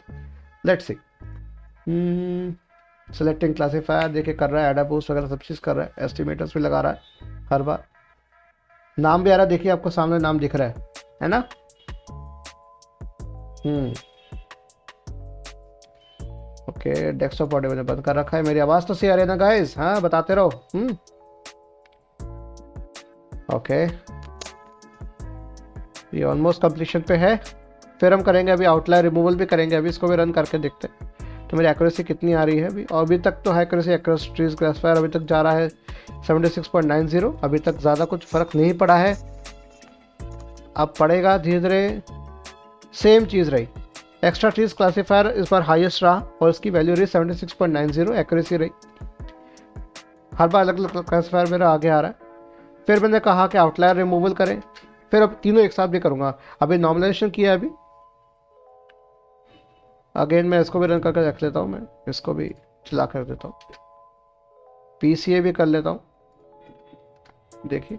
लेट्स सी, सेलेक्टिंग क्लासीफायर देखिए कर रहा है, एडा बूस्ट वगैरह सब चीज़ कर रहा है, एस्टिमेटर्स भी लगा रहा है हर बार, नाम भी आ रहा है, देखिए आपको सामने नाम दिख रहा है ना। ओके, डेस्कटॉप ऑडियो मैंने बंद कर रखा है। मेरी आवाज़ तो सही आ रही है ना गाइस? हाँ बताते रहो। ओके, ये ऑलमोस्ट कंप्लीशन पे है। फिर हम करेंगे अभी आउटलायर रिमूवल भी करेंगे, अभी इसको भी रन करके देखते हैं तो मेरी एक्यूरेसी कितनी आ रही है अभी। और अभी तक तो एक्यूरेसी ट्रीज क्लासिफायर अभी तक जा रहा है 76.90, अभी तक ज़्यादा कुछ फ़र्क नहीं पड़ा है, अब पड़ेगा धीरे धीरे। सेम चीज़ रही, एक्स्ट्रा ट्रीज क्लासिफायर इस बार हाईएस्ट रहा और इसकी वैल्यू रही 76.90 एक्यूरेसी रही। हर बार अलग अलग क्लासिफायर मेरा आगे आ रहा है। फिर मैंने कहा कि आउटलायर रिमूवल करें, फिर अब तीनों एक साथ भी करूँगा। अभी नॉर्मलाइजेशन किया है, अभी अगेन मैं इसको भी रन करके रख लेता हूँ, मैं इसको भी चला कर देता हूँ, PCA भी कर लेता हूँ। देखिए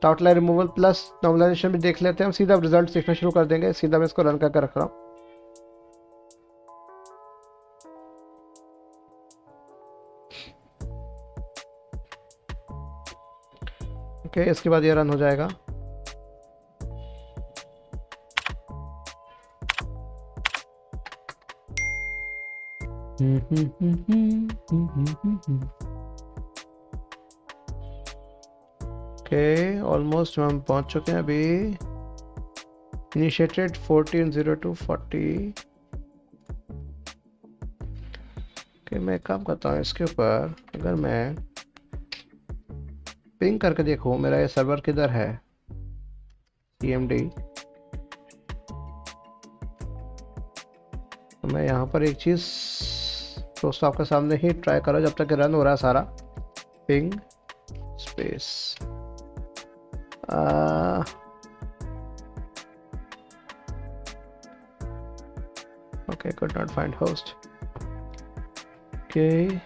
तो आउटलायर रिमूवल प्लस नॉर्मलाइजेशन भी देख लेते हैं, हम सीधा रिजल्ट देखना शुरू कर देंगे। सीधा मैं इसको रन करके रख रहा हूँ। ओके, इसके बाद ये रन हो जाएगा। ओके, ऑलमोस्ट हम पहुंच चुके हैं अभी। इनिशिएटेड 140240। ओके, मैं काम करता हूँ इसके ऊपर। अगर मैं पिंग करके देखूँ मेरा ये सर्वर किधर है, CMD, तो मैं यहाँ पर एक चीज़ दोस्तों आपके सामने ही ट्राई करो जब तक रन हो रहा है सारा। Ping space okay, could not find host. Okay,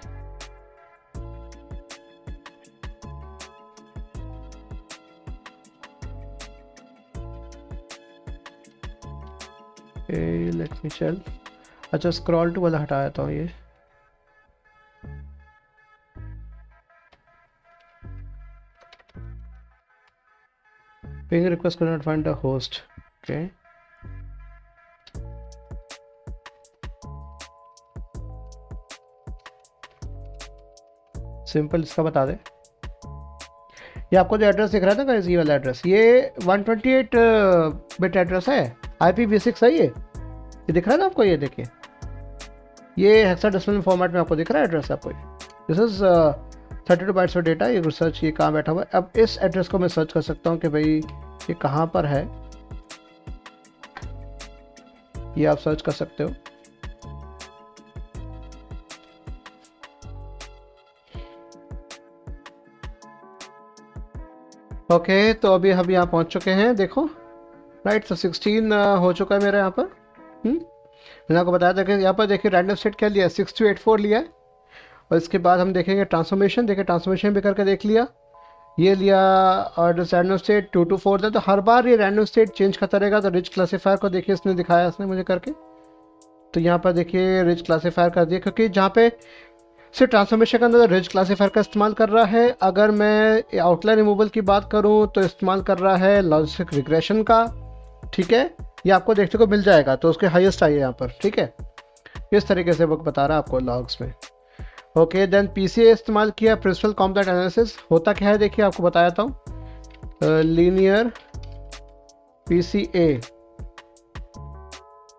let me check. अच्छा, स्क्रॉल टू वाला हटा देता हूँ ये। Ping request could not find the host. Okay. Simple इसका बता दे। ये आपको जो एड्रेस दिख रहा था गाइस, ये वाला एड्रेस, ये 128 बिट एड्रेस है, IPv6 है ये दिख रहा है ना आपको? ये देखिए, ये हेक्साडेसिमल फॉर्मेट में आपको दिख रहा है एड्रेस आपको। This is 32 bytes of data. ये रिसर्च ये कहाँ बैठा हुआ है। अब इस एड्रेस को मैं सर्च कर सकता हूँ कि भाई ये कहाँ पर है, ये आप सर्च कर सकते हो। ओके, तो अभी हम यहाँ पहुँच चुके हैं, देखो राइट। तो 16 हो चुका है मेरा यहाँ पर। मैंने आपको बताया था कि यहाँ पर देखिए रैंडम सेट क्या लिया है, 6284 लिया है। और इसके बाद हम देखेंगे ट्रांसफॉर्मेशन। देखिए ट्रांसफॉर्मेशन भी करके देख लिया, ये लिया, और रैंडम स्टेट 224 था। तो हर बार ये रैंडम स्टेट चेंज करता रहेगा। तो रिच क्लासीफायर को देखिए इसने दिखाया, इसने मुझे करके। तो यहाँ पर देखिए रिच क्लासीफायर कर दिया, क्योंकि जहाँ पे सिर्फ ट्रांसफॉर्मेशन के अंदर रिच क्लासीफायर का इस्तेमाल कर रहा है। अगर मैं आउटलाइन रिमूवल की बात करूँ तो इस्तेमाल कर रहा है लॉजिस्टिक रिग्रेशन का, ठीक है। ये आपको देखने को मिल जाएगा, तो उसके हाईएस्ट आई है यहाँ पर, ठीक है। इस तरीके से वो बता रहा है आपको लॉग्स में। ओके, देन पीसीए इस्तेमाल किया, प्रिंसिपल कॉम्पोनेंट एनालिसिस होता क्या है देखिए, आपको बताया था linear PCA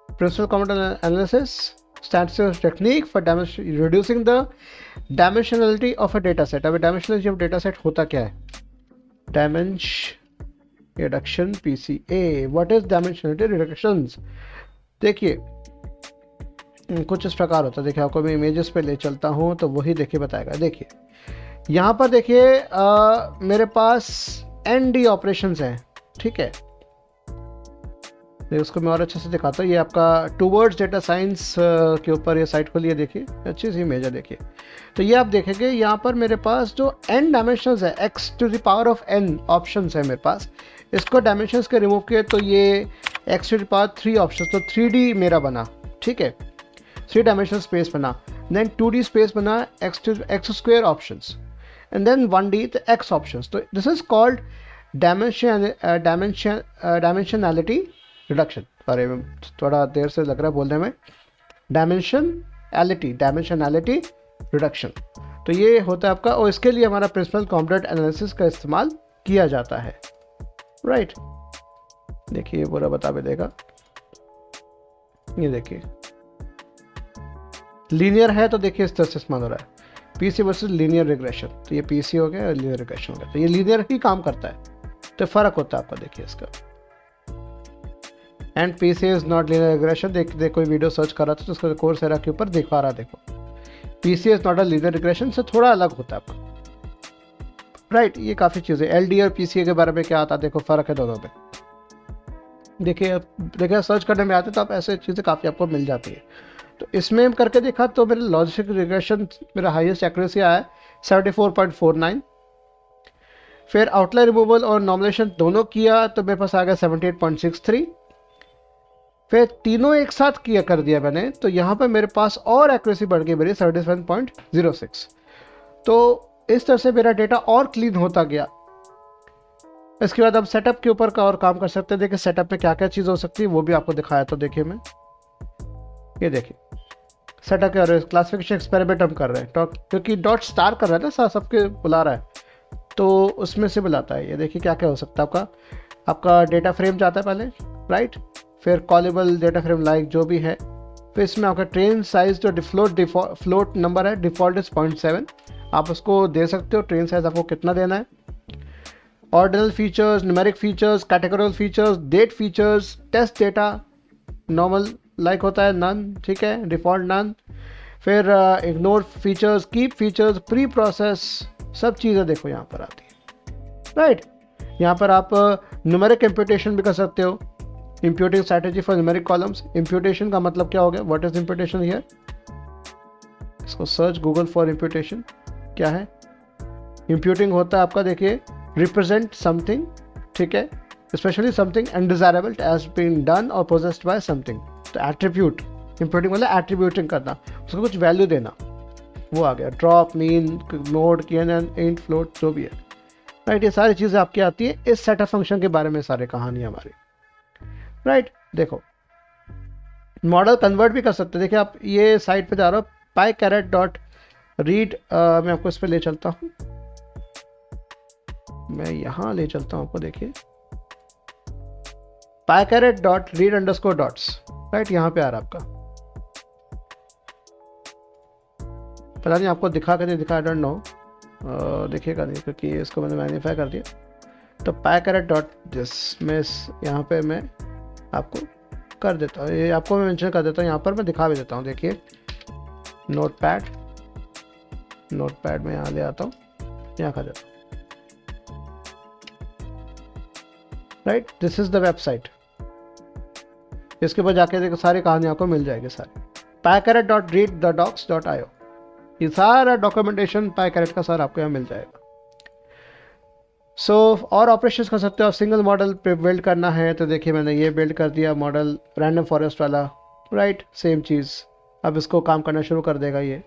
principal component analysis statistical technique for reducing the dimensionality of a data set. अब डायमेंशनलिटी ऑफ डेटा सेट होता क्या है, dimension reduction PCA, what is dimensionality reductions. देखिए कुछ इस प्रकार होता है, देखिए आपको मैं इमेजेस पे ले चलता हूँ तो वही देखिए बताएगा। देखिए यहाँ पर देखिए मेरे पास एन डी ऑपरेशंस हैं, ठीक है। उसको मैं और अच्छे से दिखाता हूँ। ये आपका टूवर्ड्स डेटा साइंस के ऊपर ये साइट खोलिए, देखिए अच्छी सी इमेज है। देखिए तो ये आप देखेंगे यहाँ पर मेरे पास जो n डायमेंशंस है, x to the power of n options है मेरे पास, इसको डायमेंशंस के रिमूव किए तो ये x to the power 3 options, तो 3D मेरा बना, ठीक है, 3 डायमेंशनल स्पेस बना। देन 2D स्पेस बना, x square options, and then 1D तो x ऑप्शंस। तो this is called dimensionality reduction. अरे थोड़ा देर से लग रहा है बोलने में, डायमेंशनैलिटी रिडक्शन। तो ये होता है आपका, और इसके लिए हमारा प्रिंसिपल कॉम्पोनेंट एनालिसिस का इस्तेमाल किया जाता है, राइट। देखिए ये पूरा बता भी देगा। ये देखिए लीनियर है तो देखिए इस तरह से इस्तेमाल हो रहा है, पीसी वर्सेस लीनियर रिग्रेशन। तो ये पीसी हो गया और लीनियर रिग्रेशन हो गया, तो ये लीनियर ही काम करता है, तो फर्क होता है आपका देखिए इसका। And PC is not linear regression. देख कोई वीडियो सर्च कर रहा था तो उसका कोर्स एरा के ऊपर दिखा रहा, देखो PC is not a linear regression से थोड़ा अलग होता है आपका, राइट। ये काफ़ी चीज़ें एलडी और पीसीए के बारे में क्या आता है, देखो फ़र्क है दोनों में। देखिए सर्च करने में आते तो आप ऐसे चीज़ें काफ़ी आपको मिल जाती है। तो इसमें करके देखा तो मेरे लॉजिस्टिक रिग्रेशन मेरा हाईएस्ट एक्यूरेसी आया है 74.49। फिर आउटलाइन रिमूवल और नॉर्मलाइजेशन दोनों किया तो मेरे पास आ गया 78.63। फिर तीनों एक साथ किया कर दिया मैंने, तो यहाँ पर मेरे पास और एक्यूरेसी बढ़ गई मेरी 77.06। तो इस तरह से मेरा डेटा और क्लीन होता गया। इसके बाद अब सेटअप के ऊपर का और काम कर सकते हैं। देखिए सेटअप में क्या क्या चीज़ हो सकती है वो भी आपको दिखाया। तो देखिए मैं ये देखिए सेटअप क्या क्लासिफिकेशन एक्सपेरिमेंट हम कर रहे हैं, क्योंकि डॉट स्टार कर रहा है ना, सबके बुला रहा है, तो उसमें से बुलाता है। ये देखिए क्या क्या हो सकता है आपका डेटा फ्रेम जाता है पहले, राइट। फिर कॉलेबल डेटा फ्रेम लाइक जो भी है। फिर इसमें आपका ट्रेन साइज जो फ्लोट नंबर है, डिफ़ॉल्ट इज 0.7, आप उसको दे सकते हो ट्रेन साइज आपको कितना देना है। Ordinal features, numeric features, categorical features, date features, test data normal like होता है नन, ठीक है, डिफ़ॉल्ट नन। फिर ignore features, keep features, preprocess, सब चीज़ें देखो यहाँ पर आती है, राइट। यहाँ पर आप न्यूमेरिक इम्प्यूटेशन भी कर सकते हो, imputing strategy for numeric columns. Imputation का मतलब क्या हो गया, व्हाट इज इम्प्यूटेशन हियर, इसको सर्च गूगल फॉर इम्प्यूटेशन क्या है। इम्प्यूटिंग होता है आपका देखिए रिप्रेजेंट समथिंग, ठीक है, specially something undesirable as been done और पोजेस्ड बाय समथिंग। तो एट्रीब्यूट, इम्प्यूटिंग मतलब एट्रीब्यूटिंग करना, उसको कुछ वैल्यू देना, वो आ गया। Drop, mean, node, int, float, जो भी है, राइट। ये सारी चीज़ें आपकी आती है इस सेटअप फंक्शन के बारे में, सारे कहानी हमारी, राइट। देखो मॉडल कन्वर्ट भी कर सकते हैं। देखिए आप ये साइट पे जा रहे हो pycaret.read, मैं आपको इस पर ले चलता हूँ, मैं यहाँ ले चलता हूँ आपको। देखिए pycaret.read_dots, राइट, यहाँ पे आ रहा है आपका। पता नहीं आपको दिखा कर दिखा, आई डोंट नो, देखिएगा नहीं क्योंकि इसको मैंने मैग्नीफाई कर दिया। तो pycaret.this में यहाँ पे मैं आपको कर देता हूँ, ये आपको मैं मेंशन कर देता हूँ, यहाँ पर मैं दिखा भी देता हूँ। देखिए नोटपैड में यहाँ ले आता हूँ, यहाँ कर देता हूँ, right. This is the website, इसके ऊपर जाके देखो सारी कहानी आपको मिल जाएगी सारी। pycaret.readthedocs.io, ये सारा डॉक्यूमेंटेशन pycaret का सारा आपको यहाँ मिल जाएगा। और ऑपरेशंस कर सकते हो आप। सिंगल मॉडल पे बिल्ड करना है तो देखिए मैंने ये बिल्ड कर दिया मॉडल रैंडम फॉरेस्ट वाला, राइट, सेम चीज़। अब इसको काम करना शुरू कर देगा ये।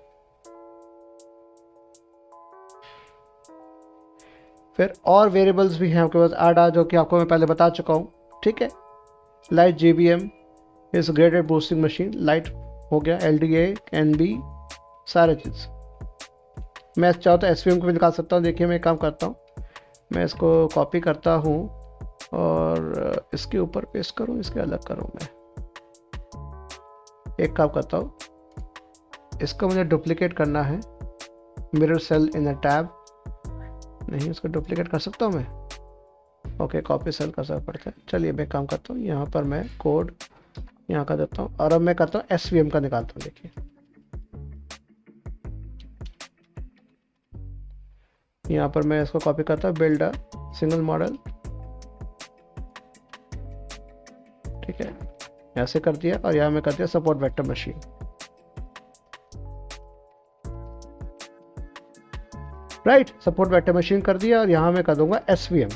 फिर और वेरिएबल्स भी हैं आपके पास आडा, जो कि आपको मैं पहले बता चुका हूँ, ठीक है। लाइट GBM इस ग्रेडेड बूस्टिंग मशीन, लाइट हो गया, LDA NB सारे चीज़। मैं चाहता तो SVM को भी निकाल सकता हूँ। देखिए मैं काम करता हूँ, मैं इसको कॉपी करता हूँ और इसके ऊपर पेस्ट करूँ, इसके अलग करूँ। मैं एक काम करता हूँ, इसको मुझे डुप्लीकेट करना है, mirror cell in a tab, नहीं इसको डुप्लीकेट कर सकता हूँ मैं, ओके कॉपी सेल कर सकता पड़ता है। चलिए मैं काम करता हूँ, यहाँ पर मैं कोड यहाँ का देता हूँ और अब मैं करता हूँ SVM का निकालता हूँ। देखिए यहाँ पर मैं इसको कॉपी करता हूँ, बिल्ड अ सिंगल मॉडल, ठीक है ऐसे कर दिया, और यहाँ मैं कर दिया support vector machine. Right, support vector machine कर दिया, और यहाँ मैं कर दूंगा SVM,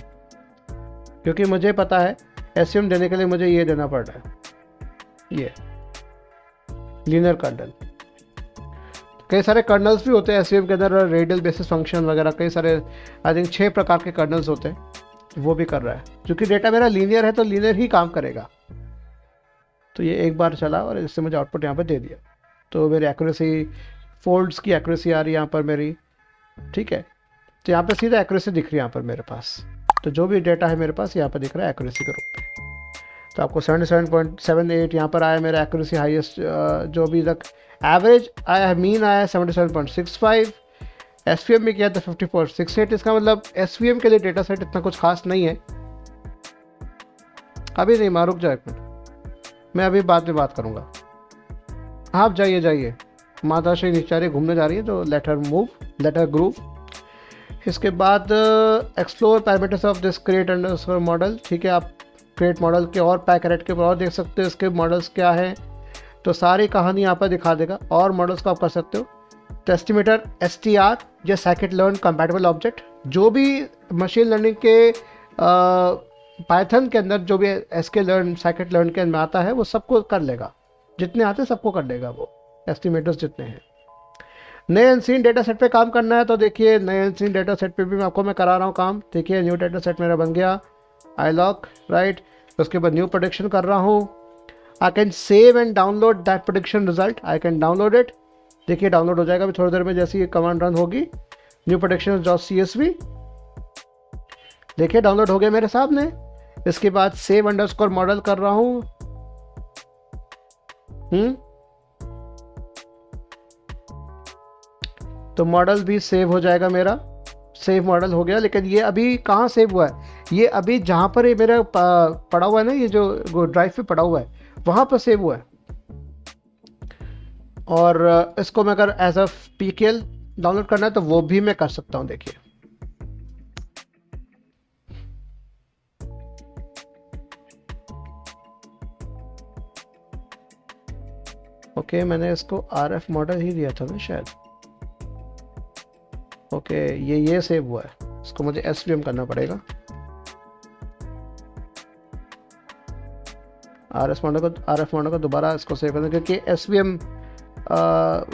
क्योंकि मुझे पता है SVM देने के लिए मुझे ये देना पड़ रहा है, ये लीनियर कर्नल। कई सारे कर्नल्स भी होते हैं SVM के अंदर, रेडियल बेसिस फंक्शन वगैरह, कई सारे आई थिंक 6 प्रकार के कर्नल्स होते हैं, वो भी कर रहा है। क्योंकि डेटा मेरा लीनियर है तो लीनियर ही काम करेगा। तो ये एक बार चला और इससे मुझे आउटपुट यहाँ पर दे दिया, तो मेरी एक्यूरेसी, फोल्ड्स की एक्यूरेसी आ रही है यहाँ पर मेरी, ठीक है। तो यहाँ पर सीधा एक्यूरेसी दिख रही है यहाँ पर मेरे पास, तो जो भी डेटा है मेरे पास यहाँ पर दिख रहा है एक्यूरेसी के रूप में। तो आपको 77.78 यहाँ पर आया मेरा एक्यूरेसी हाईएस्ट, जो अभी तक एवरेज आया, मीन आया 77.65, SVM में किया था 50.68। इसका मतलब SVM के लिए डेटा सेट इतना कुछ खास नहीं है। अभी नहीं, रुक जाए एक मिनट, मैं अभी बाद में बात करूँगा। आप जाइए, माता श्री निचारी घूमने जा रही है, तो let her move, let her groove. इसके बाद explore parameters of this create underscore model, ठीक है। आप क्रिएट मॉडल के और पैकेट के और देख सकते हो, इसके मॉडल्स क्या है, तो सारी कहानी यहाँ पर दिखा देगा। और मॉडल्स को आप कर सकते हो, तो एस्टिमेटर STR या सेकेंड लर्न कंपैटिबल ऑब्जेक्ट, जो भी मशीन लर्निंग के पाइथन के अंदर जो भी SK लर्न सेकेंड लर्न के अंदर आता है वो सबको कर लेगा, जितने आते हैं सबको कर लेगा वो एस्टिमेटर्स जितने हैं। नए अनसीन डेटा सेट पे काम करना है, तो देखिए नए अनसीन डेटा सेट पे भी मैं करा रहा हूँ काम। देखिए न्यू डेटा सेट मेरा बन गया, iLog, राइट। उसके बाद न्यू प्रोडिक्शन कर रहा हूँ। I can save and download that prediction result, I can download it. देखिए डाउनलोड हो जाएगा अभी थोड़ी देर में, जैसे ये कमांड रन होगी, न्यू प्रोडिक्शन.csv, देखिए डाउनलोड हो गया मेरे सामने। इसके बाद सेव अंडरस्कोर मॉडल कर रहा हूँ, तो मॉडल भी सेव हो जाएगा मेरा, सेव मॉडल हो गया। लेकिन ये अभी कहाँ सेव हुआ है, ये अभी जहाँ पर ये मेरा पड़ा हुआ है ना, ये जो ड्राइव पे पड़ा हुआ है वहाँ पर सेव हुआ है। और इसको मैं अगर एज अ PKL डाउनलोड करना है तो वो भी मैं कर सकता हूँ। देखिए ओके, मैंने इसको RF मॉडल ही दिया था ना शायद, ओके ये सेव हुआ है, इसको मुझे SVM करना पड़ेगा। RF मॉडल को दोबारा इसको सेव करना, क्योंकि SVM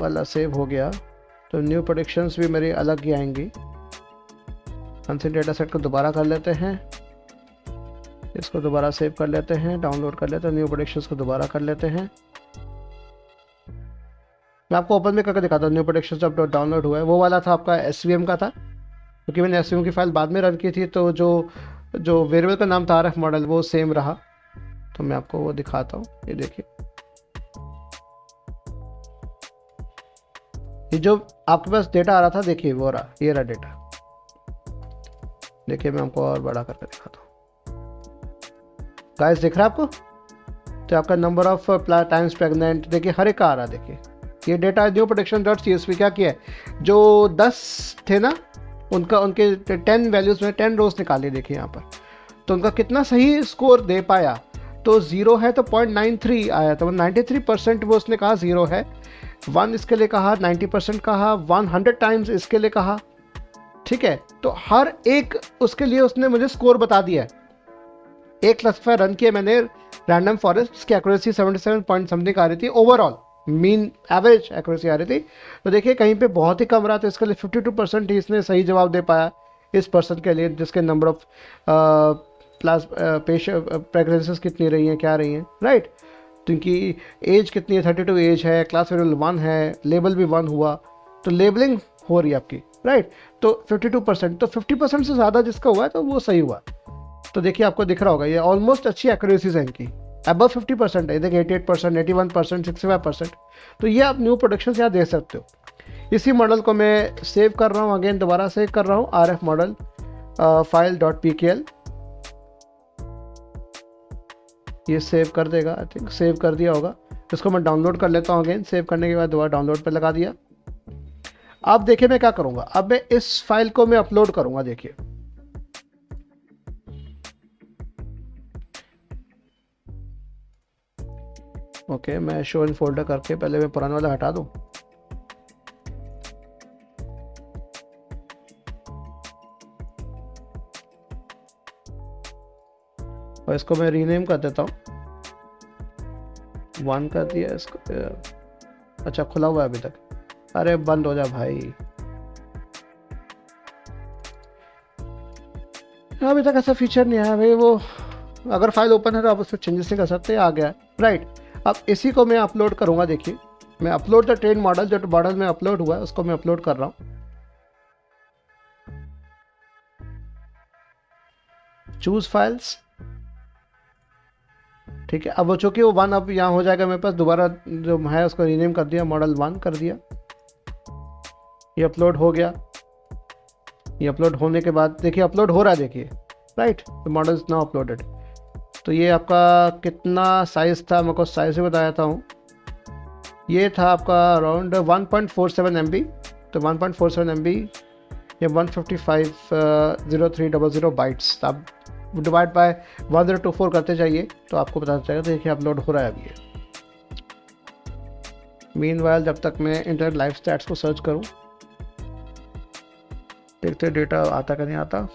वाला सेव हो गया, तो न्यू प्रोडिक्शंस भी मेरी अलग ही आएंगी। अनसीन डेटा सेट को दोबारा कर लेते हैं, इसको दोबारा सेव कर लेते हैं, डाउनलोड कर लेते हैं, न्यू प्रोडिक्शंस को दोबारा कर लेते हैं। मैं आपको ओपन में करके दिखाता हूँ। न्यू प्रोडिक्शंस जब डाउनलोड हुआ है, वो वाला था आपका SVM का था, क्योंकि मैंने SVM की फाइल बाद में रन की थी, तो जो वेरिएबल का नाम था RF मॉडल वो सेम रहा। तो मैं आपको वो दिखाता हूँ, ये देखिए, ये जो आपके पास डेटा आ रहा था, देखिए वो रहा, ये रहा डेटा। देखिए मैं आपको और बड़ा करके दिखाता हूँ। गाइस दिख रहा है आपको, तो आपका नंबर ऑफ टाइम्स प्रेग्नेंट देखिए हर एक का आ रहा है। देखिए ये डेटा न्यू प्रोडिक्शन.csv क्या किया है, जो 10 थे ना उनके 10 वैल्यूज में 10 रोज निकाले। देखिए यहाँ पर, तो उनका कितना सही स्कोर दे पाया, तो 0 है तो 0.93 आया, तो 93% वो उसने कहा 0 है। 1 इसके लिए कहा, 90% कहा, 100 टाइम्स इसके लिए कहा, ठीक है। तो हर एक उसके लिए उसने मुझे स्कोर बता दिया है। एक क्लासिफायर रन किया मैंने रैंडम फॉरेस्ट, इसकी एक्यूरेसी 77 पॉइंट समथिंग आ रही थी, ओवरऑल मीन एवरेज एक्यूरेसी आ रही थी। तो देखिए कहीं पे बहुत ही कम रहा, तो इसके लिए 52% ही इसने सही जवाब दे पाया इस पर्सन के लिए, जिसके नंबर ऑफ प्रेगनेंसीज कितनी रही हैं, क्या रही हैं, राइट। तो इनकी एज कितनी है, 32 एज है, क्लास वेरिएबल 1 है, लेबल भी 1 हुआ, तो लेबलिंग हो रही है आपकी, राइट। तो 52%, तो 50% से ज़्यादा जिसका हुआ है तो वो सही हुआ। तो देखिए आपको दिख रहा होगा ये ऑलमोस्ट अच्छी एक्यूरेसीज है इनकी, अबव 50% है, देखिए 88%, 81%, 65%। तो ये आप न्यू प्रोडक्शन यहाँ देख सकते हो। इसी मॉडल को मैं सेव कर रहा हूँ, अगेन दोबारा सेव कर रहा हूँ, RF मॉडल फाइल .pkl, ये सेव कर देगा, आई थिंक सेव कर दिया होगा। इसको मैं डाउनलोड कर लेता हूँ, अगेन सेव करने के बाद दोबारा डाउनलोड पे लगा दिया। अब देखिए मैं क्या करूँगा, अब मैं इस फाइल को मैं अपलोड करूँगा, देखिए ओके, मैं शो इन फोल्डर करके पहले मैं पुराना वाला हटा दूँ। और इसको मैं रीनेम कर देता हूँ, 1 कर दिया इसको। अच्छा खुला हुआ है अभी तक, अरे बंद हो जा भाई, अभी तक ऐसा फीचर नहीं आया भाई। वो अगर फाइल ओपन है तो आप उसमें चेंजेस नहीं कर सकते, आ गया है, राइट। अब इसी को मैं अपलोड करूँगा, देखिए मैं अपलोड द ट्रेन मॉडल, जो मॉडल में अपलोड हुआ है उसको मैं अपलोड कर रहा हूँ। चूज फाइल्स, ठीक है। अब वो चूँकि वो 1 अब यहाँ हो जाएगा मेरे पास, दोबारा जो है उसको रीनेम कर दिया, मॉडल 1 कर दिया। ये अपलोड हो गया, ये अपलोड होने के बाद देखिए अपलोड हो रहा है, देखिए right, the model is now uploaded. तो ये आपका कितना साइज़ था, मैं को साइज़ भी बताया था, ये था आपका अराउंड 1.47 MB। तो 1.47 MB या 1550300 बाइट्स, आप डिवाइड बाय 1024 करते जाइए तो आपको पता चलेगा। देखिए अपलोड हो रहा है अभी ये। मीनवाइल जब तक मैं इंटरनेट लाइव स्टैट्स को सर्च करूं, देखते डेटा आता का नहीं आता।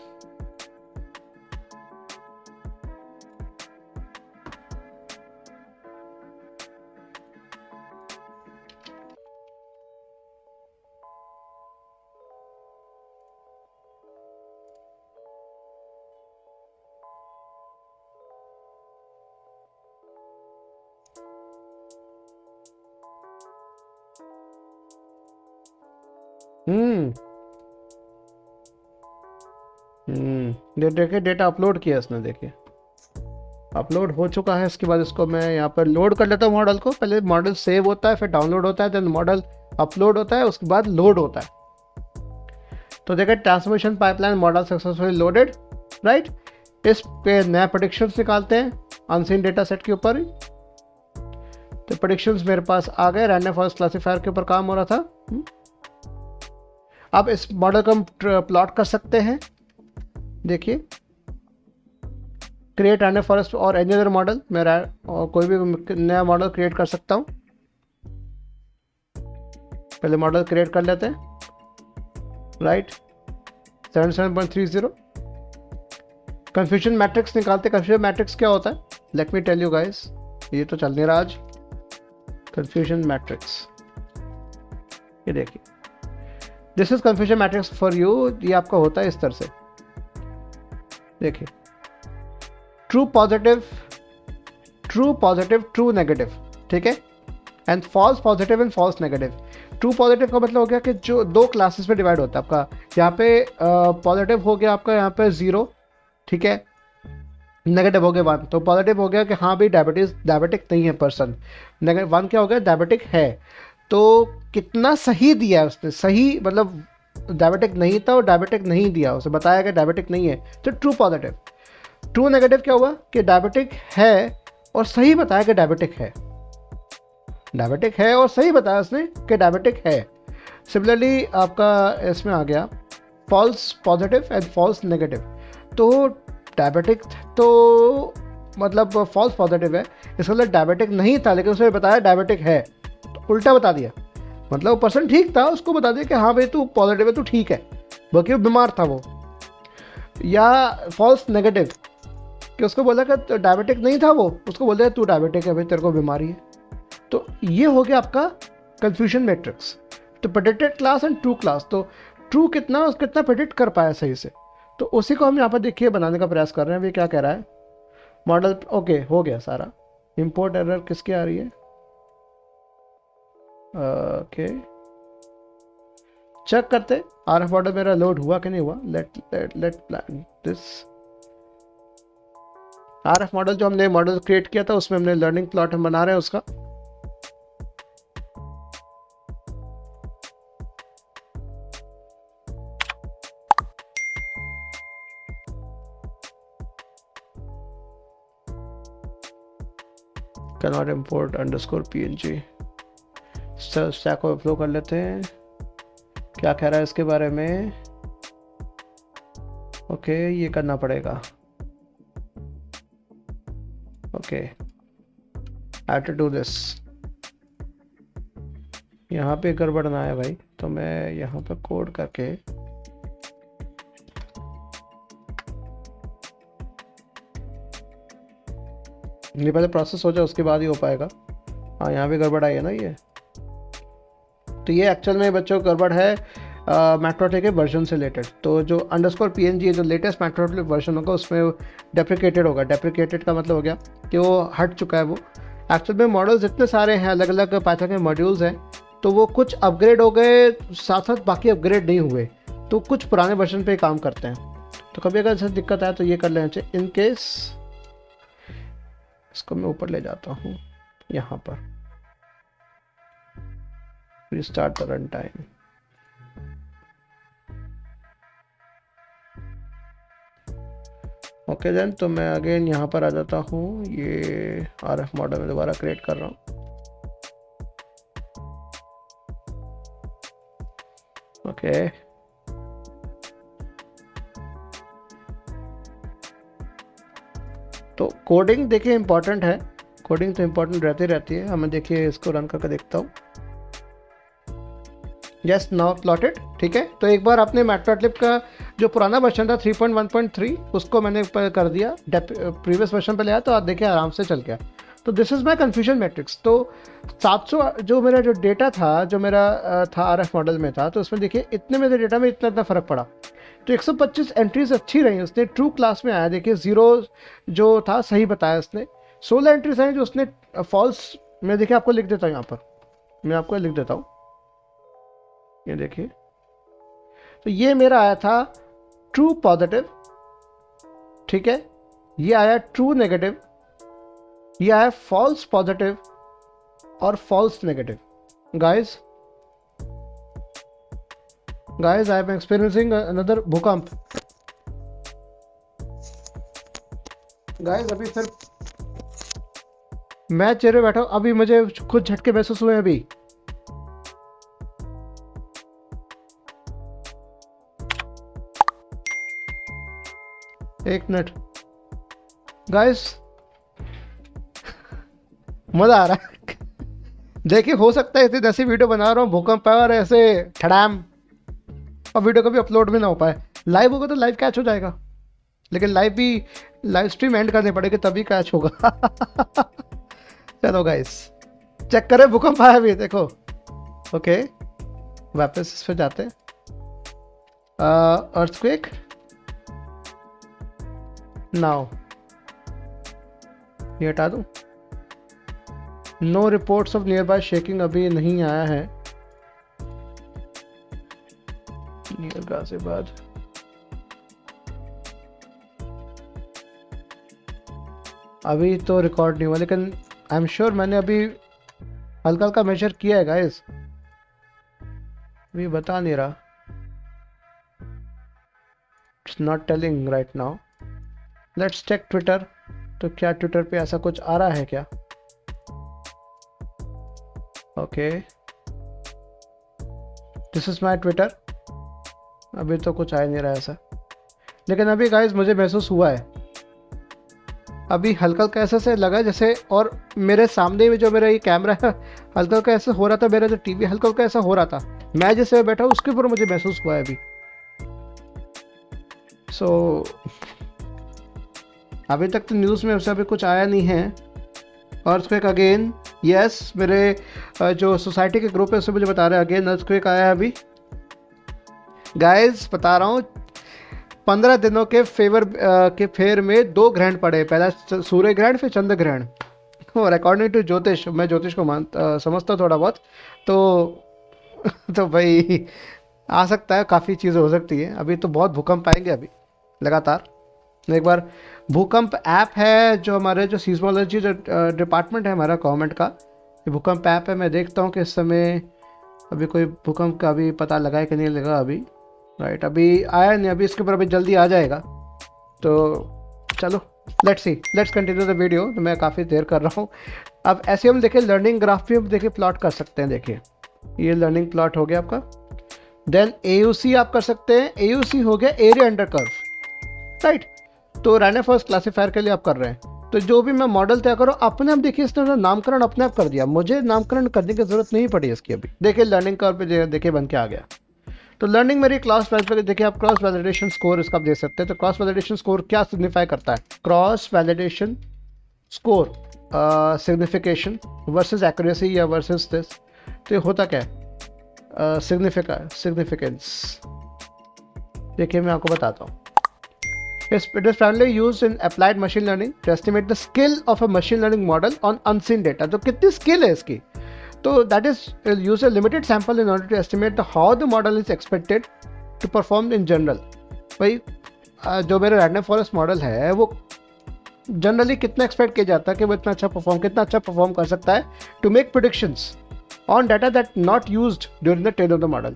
देखिए डेटा अपलोड किया इसने, देखिए अपलोड हो चुका है। इसके बाद इसको मैं यहाँ पर लोड कर लेता हूँ मॉडल को। पहले मॉडल सेव होता है, फिर डाउनलोड होता है, देन मॉडल अपलोड होता है, उसके बाद लोड होता है। तो देखिए transformation pipeline model successfully loaded, right. इस पे नया प्रेडिक्शंस निकालते हैं अनसीन डेटा सेट के ऊपर। तो प्रेडिक्शंस मेरे पास आ गए, रैंडम फॉरेस्ट क्लासीफायर के ऊपर काम हो रहा था। अब इस मॉडल को हम प्लॉट कर सकते हैं, देखिए क्रिएट रैंडम फॉरेस्ट और एनी अदर मॉडल, मैं और कोई भी नया मॉडल क्रिएट कर सकता हूँ। पहले मॉडल क्रिएट कर लेते हैं, राइट। 77.30 कंफ्यूजन मैट्रिक्स निकालते। कंफ्यूजन मैट्रिक्स क्या होता है, let me tell you guys, ये तो चल नहीं रहा आज। कंफ्यूजन मैट्रिक्स, ये देखिए, this is confusion matrix for you. ये आपका होता है इस तरह से, देखिए ट्रू पॉजिटिव, ट्रू नेगेटिव, ठीक है, and false positive and false negative. True positive का मतलब हो गया कि जो 2 क्लासेस में डिवाइड होता है आपका। यहाँ पे पॉजिटिव हो गया आपका, यहाँ पे 0, ठीक है, नेगेटिव हो गया 1। तो पॉजिटिव हो गया कि हाँ भाई डायबिटिक नहीं है पर्सन। नेगेटिव 1 क्या हो गया, डायबिटिक है। तो कितना सही दिया है उसने, सही मतलब डायबिटिक नहीं था और डायबिटिक नहीं दिया, उसे बताया कि डायबिटिक नहीं है, तो ट्रू पॉजिटिव। ट्रू नेगेटिव क्या हुआ कि डायबिटिक है और सही बताया कि डायबिटिक है, डायबिटिक है और सही बताया उसने कि डायबिटिक है। सिमिलरली आपका इसमें आ गया false positive and false negative. तो डायबिटिक तो मतलब फॉल्स पॉजिटिव है, इसका मतलब डायबिटिक नहीं था, लेकिन उसने बताया डायबिटिक है, तो उल्टा बता दिया। मतलब वो पर्सन ठीक था, उसको बता दिया कि हाँ भाई तू पॉजिटिव है, तू ठीक है, बल्कि वो बीमार था वो। या फॉल्स नेगेटिव कि उसको बोला कि डायबिटिक नहीं था वो, उसको बोल दिया तू डायबिटिक है भाई, तेरे को बीमारी है। तो ये हो गया आपका कंफ्यूजन मैट्रिक्स। तो predicted class and true class, तो ट्रू कितना प्रेडिक्ट कर पाया सही से, तो उसी को हम यहाँ पर देखिए बनाने का प्रयास कर रहे हैं। अभी क्या कह रहा है मॉडल, ओके हो गया सारा। इंपोर्ट एरर किसकी आ रही है, ओके चेक करते आरएफ मॉडल मेरा लोड हुआ कि नहीं हुआ। Let plan this RF model, जो हमने मॉडल क्रिएट किया था उसमें हमने लर्निंग प्लॉट हम बना रहे हैं उसका। cannot import underscore png stack overflow कर लेते हैं। क्या कह रहा है इसके बारे में, ओके ये करना पड़ेगा। Okay I to do this. यहाँ पे गड़बड़ ना है भाई, तो मैं यहाँ पे कोड करके ये पहले प्रोसेस हो जाए उसके बाद ही हो पाएगा। हाँ यहाँ पे गड़बड़ आई है ना ये, तो ये एक्चुअल में बच्चों गड़बड़ है मैट्रोटिक के वर्जन से रिलेटेड। तो जो अंडरस्कोर पीएनजी है, जो लेटेस्ट मैट्रोटिक वर्जन होगा उसमें डेप्रिकेटेड होगा। डेप्रिकेटेड का मतलब हो गया कि वो हट चुका है। वो एक्चुअल में मॉडल्स इतने सारे हैं, अलग अलग पाइथन के मॉड्यूल्स हैं, तो वो कुछ अपग्रेड हो गए, साथ साथ बाकी अपग्रेड नहीं हुए, तो कुछ पुराने वर्जन पे काम करते हैं। तो कभी अगर ऐसा दिक्कत आए तो ये कर लेना चाहिए। इन केस इसको मैं ऊपर ले जाता हूँ, यहाँ पर restart the run time. Okay then, तो मैं अगेन यहाँ पर आ जाता हूँ। ये आरएफ मॉडल में दोबारा क्रिएट कर रहा हूँ। ओके तो कोडिंग देखिए इंपॉर्टेंट है, कोडिंग तो इंपॉर्टेंट रहती है। हमें देखिए इसको रन करके देखता हूँ। यस नाउ प्लॉटेड, ठीक है। तो एक बार आपने मैटप्लॉटलिब का जो पुराना वर्जन था 3.1.3 उसको मैंने कर दिया, प्रीवियस वर्जन पे ले आया, तो आप देखिए आराम से चल गया। तो this is my confusion matrix. तो 700 जो मेरा जो डेटा था, जो मेरा था आरएफ मॉडल में था, तो उसमें देखिए इतने मेरे डेटा में इतना फ़र्क पड़ा। तो 125 एंट्रीज अच्छी रही उसने, ट्रू क्लास में आया। देखिए 0 जो था सही बताया उसने। 16 एंट्रीज हैं जो उसने फॉल्स, मैं देखिए आपको लिख देता हूँ, यहाँ पर मैं आपको लिख देता हूँ, ये देखिए। तो ये मेरा आया था ट्रू पॉजिटिव, ठीक है। ये आया ट्रू नेगेटिव, ये आया फॉल्स पॉजिटिव और false negative. Guys I am experiencing another भूकंप। गाइस अभी सिर्फ मैं चेहरे बैठा हूं, अभी मुझे खुद झटके महसूस हुए। अभी एक मिनट गाइस, मजा आ रहा है। देखिए हो सकता है इतनी ऐसी वीडियो बना रहा हूँ भूकंप है और ऐसे ठड़ाम, और वीडियो कभी अपलोड भी ना हो पाए। लाइव होगा तो लाइव कैच हो जाएगा, लेकिन लाइव स्ट्रीम एंड करनी पड़ेगी तभी कैच होगा। चलो गाइस चेक करें, भूकंप आया भी देखो। ओके वापस इस पे जाते हैं। अर्थक्वेक नाउ, ये हटा दूं। No reports of nearby shaking अभी नहीं आया है। नियर गाजियाबाद, अभी तो रिकॉर्ड नहीं हुआ, लेकिन आई एम श्योर मैंने अभी हल्का हल्का मेजर किया है गाइस, अभी बता नहीं रहा। It's not telling right now. Let's check Twitter. तो क्या ट्विटर पे ऐसा कुछ आ रहा है क्या? Okay this is my Twitter. अभी तो कुछ आ नहीं रहा ऐसा, लेकिन अभी गाइस मुझे महसूस हुआ है, अभी हल्का हल्का ऐसा से लगा जैसे, और मेरे सामने में जो मेरा ये कैमरा है हल्का हल्का ऐसा हो रहा था, मेरा जो टीवी हल्का हल्का ऐसा हो रहा था, मैं जैसे बैठा हूँ उसके ऊपर मुझे महसूस हुआ है अभी। सो अभी तक तो न्यूज़ में उससे अभी कुछ आया नहीं है। अर्थक्वेक अगेन, यस मेरे जो सोसाइटी के ग्रुप है उससे मुझे बता रहे हैं अगेन अर्थक्वेक आया है अभी। गाइस बता रहा हूँ 15 दिनों के के फेर में 2 ग्रहण पड़े, पहला सूर्य ग्रहण फिर चंद्र ग्रहण। और अकॉर्डिंग टू ज्योतिष, मैं ज्योतिष को समझता हूँ थोड़ा बहुत, तो तो भाई आ सकता है, काफ़ी चीज़ें हो सकती है। अभी तो बहुत भूकंप आएंगे अभी लगातार। एक बार भूकंप ऐप है जो हमारे जो सीस्मोलॉजी जो डिपार्टमेंट है हमारा गवर्नमेंट का, ये भूकंप ऐप है। मैं देखता हूँ कि इस समय अभी कोई भूकंप का अभी पता लगा है कि नहीं लगा अभी, राइट। अभी आया नहीं, अभी इसके ऊपर अभी जल्दी आ जाएगा। तो चलो लेट्स कंटिन्यू द वीडियो। तो मैं काफ़ी देर कर रहा हूँ। अब ऐसे हम देखिए लर्निंग ग्राफ भी हम देखिए प्लॉट कर सकते हैं। देखिए ये लर्निंग प्लॉट हो गया आपका। देन AUC आप कर सकते हैं। AUC हो गया एरिया अंडर कर्व, राइट। तो रैंडम फॉरेस्ट क्लासीफायर के लिए आप कर रहे हैं, तो जो भी मैं मॉडल तय करूँ अपने आप, देखिए इसने नामकरण अपने आप कर दिया, मुझे नामकरण करने की जरूरत नहीं पड़ी इसकी। अभी देखिए लर्निंग कर्व पे देखिए बन के आ गया। तो लर्निंग मेरी क्लॉस वैलिडेशन, देखिए आप क्रॉस वैलिडेशन स्कोर इसका आप दे सकते हैं। तो क्रॉस वैलिडेशन स्कोर क्या सिग्निफाई करता है? Cross validation score signification versus accuracy या वर्सेस दिस। तो ये होता क्या है? सिग्निफिकेंस। देखिए मैं आपको बताता हूँ। It is primarily used in applied machine learning to estimate the skill of a machine learning model on unseen data. तो कितनी स्किल है इसकी? तो that is use a limited sample in order to estimate the how the model is expected to perform in general. भाई जो मेरा random forest model है वो जनरली कितना एक्सपेक्ट किया जाता है कि वो कितना अच्छा परफॉर्म कर सकता है to make predictions on data that not used during the train of the model.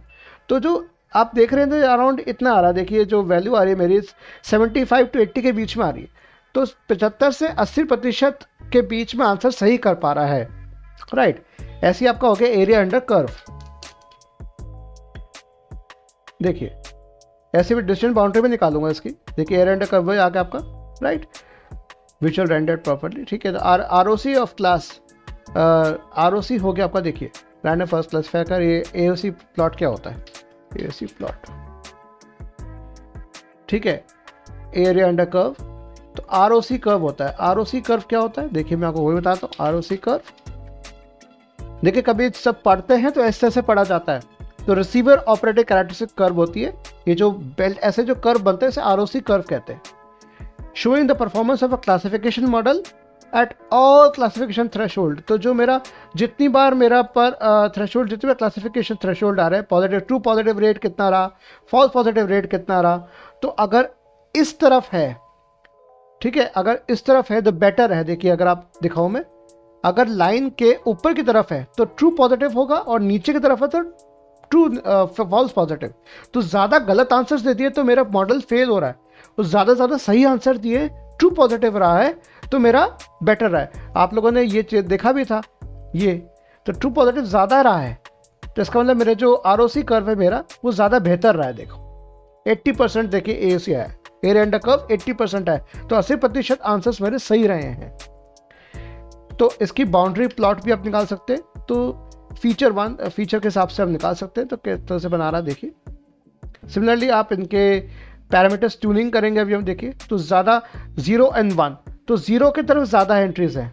तो जो आप देख रहे हैं अराउंड इतना आ रहा है, देखिए जो वैल्यू आ रही है मेरी 75 to 80 के बीच में आ रही है। तो 75 से 80% के बीच में आंसर सही कर पा रहा है, राइट। ऐसे ही आपका हो गया एरिया अंडर कर्व। देखिए ऐसे भी डिस्टेंस बाउंड्री में निकालूंगा इसकी। देखिए एरिया अंडर कर्व आ गया आपका, राइट। विजुअल रेंडर्ड प्रॉपर्ली, ठीक है। ROC ऑफ क्लास, ROC हो गया आपका। देखिए रैंडम फॉरेस्ट क्लासिफायर का ये AOC प्लॉट क्या होता है? AOC प्लॉट, ठीक है। एरिया अंडर कर्व, तो ROC कर्व होता है। ROC कर्व क्या होता है? देखिए मैं आपको वही बताता हूँ। ROC कर्व देखिए कभी सब पढ़ते हैं तो ऐसे ऐसे पढ़ा जाता है। तो रिसीवर ऑपरेटिव कैरेक्टरिस्टिक कर्व होती है। ये जो बेल्ट ऐसे जो कर्व बनते हैं इसे ROC कर्व कहते हैं। Showing the performance of a classification model at all classification threshold. तो जो मेरा जितनी बार मेरा पर थ्रेशोल्ड, जितनी बार क्लासिफिकेशन थ्रेशोल्ड आ रहा है, पॉजिटिव ट्रू पॉजिटिव रेट कितना रहा, फॉल्स पॉजिटिव रेट कितना रहा, तो अगर इस तरफ है, ठीक है, अगर इस तरफ है तो बेटर है। देखिए अगर आप दिखाऊं मैं, अगर लाइन के ऊपर की तरफ है तो ट्रू पॉजिटिव होगा और नीचे की तरफ है तो ट्रू फॉल्स पॉजिटिव। तो ज़्यादा गलत आंसर्स दे दिए तो मेरा मॉडल फेल हो रहा है, और ज़्यादा सही आंसर दिए ट्रू पॉजिटिव रहा है तो मेरा बेटर रहा है। आप लोगों ने ये देखा भी था, ये तो ट्रू पॉजिटिव ज़्यादा रहा है, तो इसका मतलब मेरे जो ROC कर्व है मेरा वो ज़्यादा बेहतर रहा है। देखो 80% देखिए AOC आया, एरिया अंडर कर्व 80% है, तो 80% आंसर्स मेरे सही रहे हैं। तो इसकी बाउंड्री प्लॉट भी आप निकाल सकते हैं। तो फीचर के हिसाब से हम निकाल सकते हैं। तो किस तरह से बना रहा है देखिए। सिमिलरली आप इनके पैरामीटर्स ट्यूनिंग करेंगे अभी हम। देखिए तो ज़्यादा 0 and 1, तो 0 की तरफ ज़्यादा एंट्रीज हैं,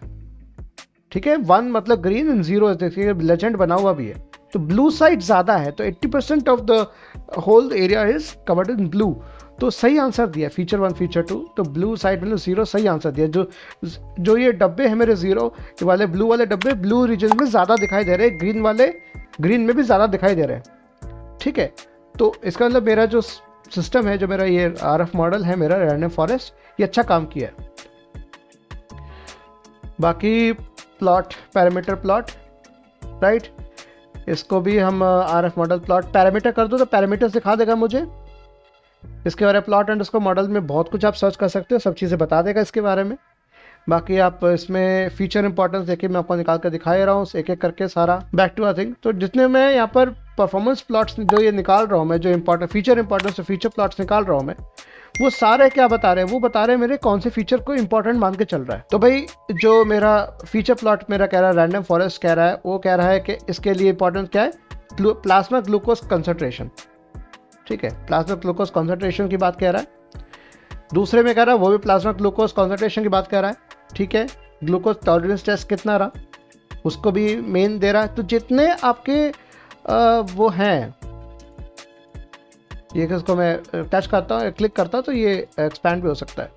ठीक है। 1 मतलब ग्रीन एंड 0 देखिए लेजेंड बना हुआ भी है, तो ब्लू साइड ज़्यादा है। तो 80% of the whole area is covered in blue. तो सही आंसर दिया फीचर 1 फीचर 2। तो ब्लू साइड मतलब 0 सही आंसर दिया। जो ये डब्बे हैं मेरे 0 वाले, ब्लू वाले डब्बे ब्लू रीजन में ज़्यादा दिखाई दे रहे हैं, ग्रीन वाले ग्रीन में भी ज़्यादा दिखाई दे रहे हैं, ठीक है। तो इसका मतलब मेरा जो सिस्टम है, जो मेरा ये RF मॉडल है मेरा रैंडम फॉरेस्ट, ये अच्छा काम किया है। बाकी प्लॉट, पैरामीटर प्लॉट, राइट, इसको भी हम RF मॉडल प्लॉट पैरामीटर कर दो तो पैरामीटर दिखा देगा मुझे। इसके बारे में प्लॉट एंड उसको मॉडल में बहुत कुछ आप सर्च कर सकते हो, सब चीज़ें बता देगा इसके बारे में। बाकी आप इसमें फीचर इंपॉर्टेंस देखिए, मैं आपको निकाल कर दिखा रहा हूँ एक एक करके सारा बैक टू थिंग। तो जितने मैं यहाँ पर परफॉर्मेंस प्लॉट्स जो ये निकाल रहा हूँ मैं, जो important feature importance feature plots निकाल रहा हूँ मैं, वो सारे क्या बता रहे हैं? वो बता रहे हैं मेरे कौन से फीचर को इंपॉर्टेंट मान के चल रहा है। तो भाई जो मेरा फीचर प्लॉट मेरा कह रहा है, रैंडम फॉरेस्ट कह रहा है, वो कह रहा है कि इसके लिए इंपॉर्टेंट क्या है? प्लाज्मा ग्लूकोज कंसंट्रेशन, ठीक है। प्लाज्मा ग्लूकोज कंसंट्रेशन की बात कह रहा है। दूसरे में कह रहा है वो भी प्लाज्मा ग्लूकोज कंसंट्रेशन की बात कह रहा है, ठीक है। ग्लूकोज टॉलरेंस टेस्ट कितना रहा उसको भी मेन दे रहा है। तो जितने आपके वो हैं ये इसको मैं टच करता हूँ, क्लिक करता हूँ तो ये एक्सपैंड भी हो सकता है।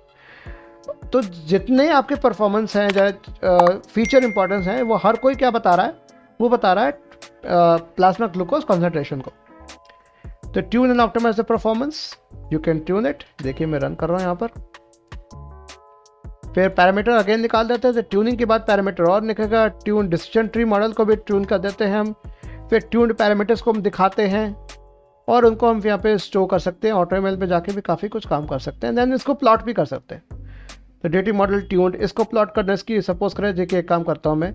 तो जितने आपके परफॉर्मेंस हैं या फीचर इंपॉर्टेंस हैं, वो हर कोई क्या बता रहा है, वो बता रहा है प्लाज्मा ग्लूकोज कॉन्सेंट्रेशन को। तो tune and optimise the performance, you can tune it. देखिए मैं रन कर रहा हूँ यहाँ पर, फिर पैरामीटर अगेन निकाल देते हैं। तो ट्यूनिंग के बाद पैरामीटर और निकलेगा, ट्यून डिसीजन ट्री मॉडल को भी ट्यून कर देते हैं हम, फिर ट्यून्ड पैरामीटर्स को हम दिखाते हैं और उनको हम यहाँ पे स्टोर कर सकते हैं। ऑटोमेल पे जाके भी काफ़ी कुछ काम कर सकते हैं, देन इसको प्लॉट भी कर सकते हैं। तो डेटी मॉडल ट्यून्ड, इसको प्लॉट करने की सपोज करें, देखिए एक काम करता हूँ मैं,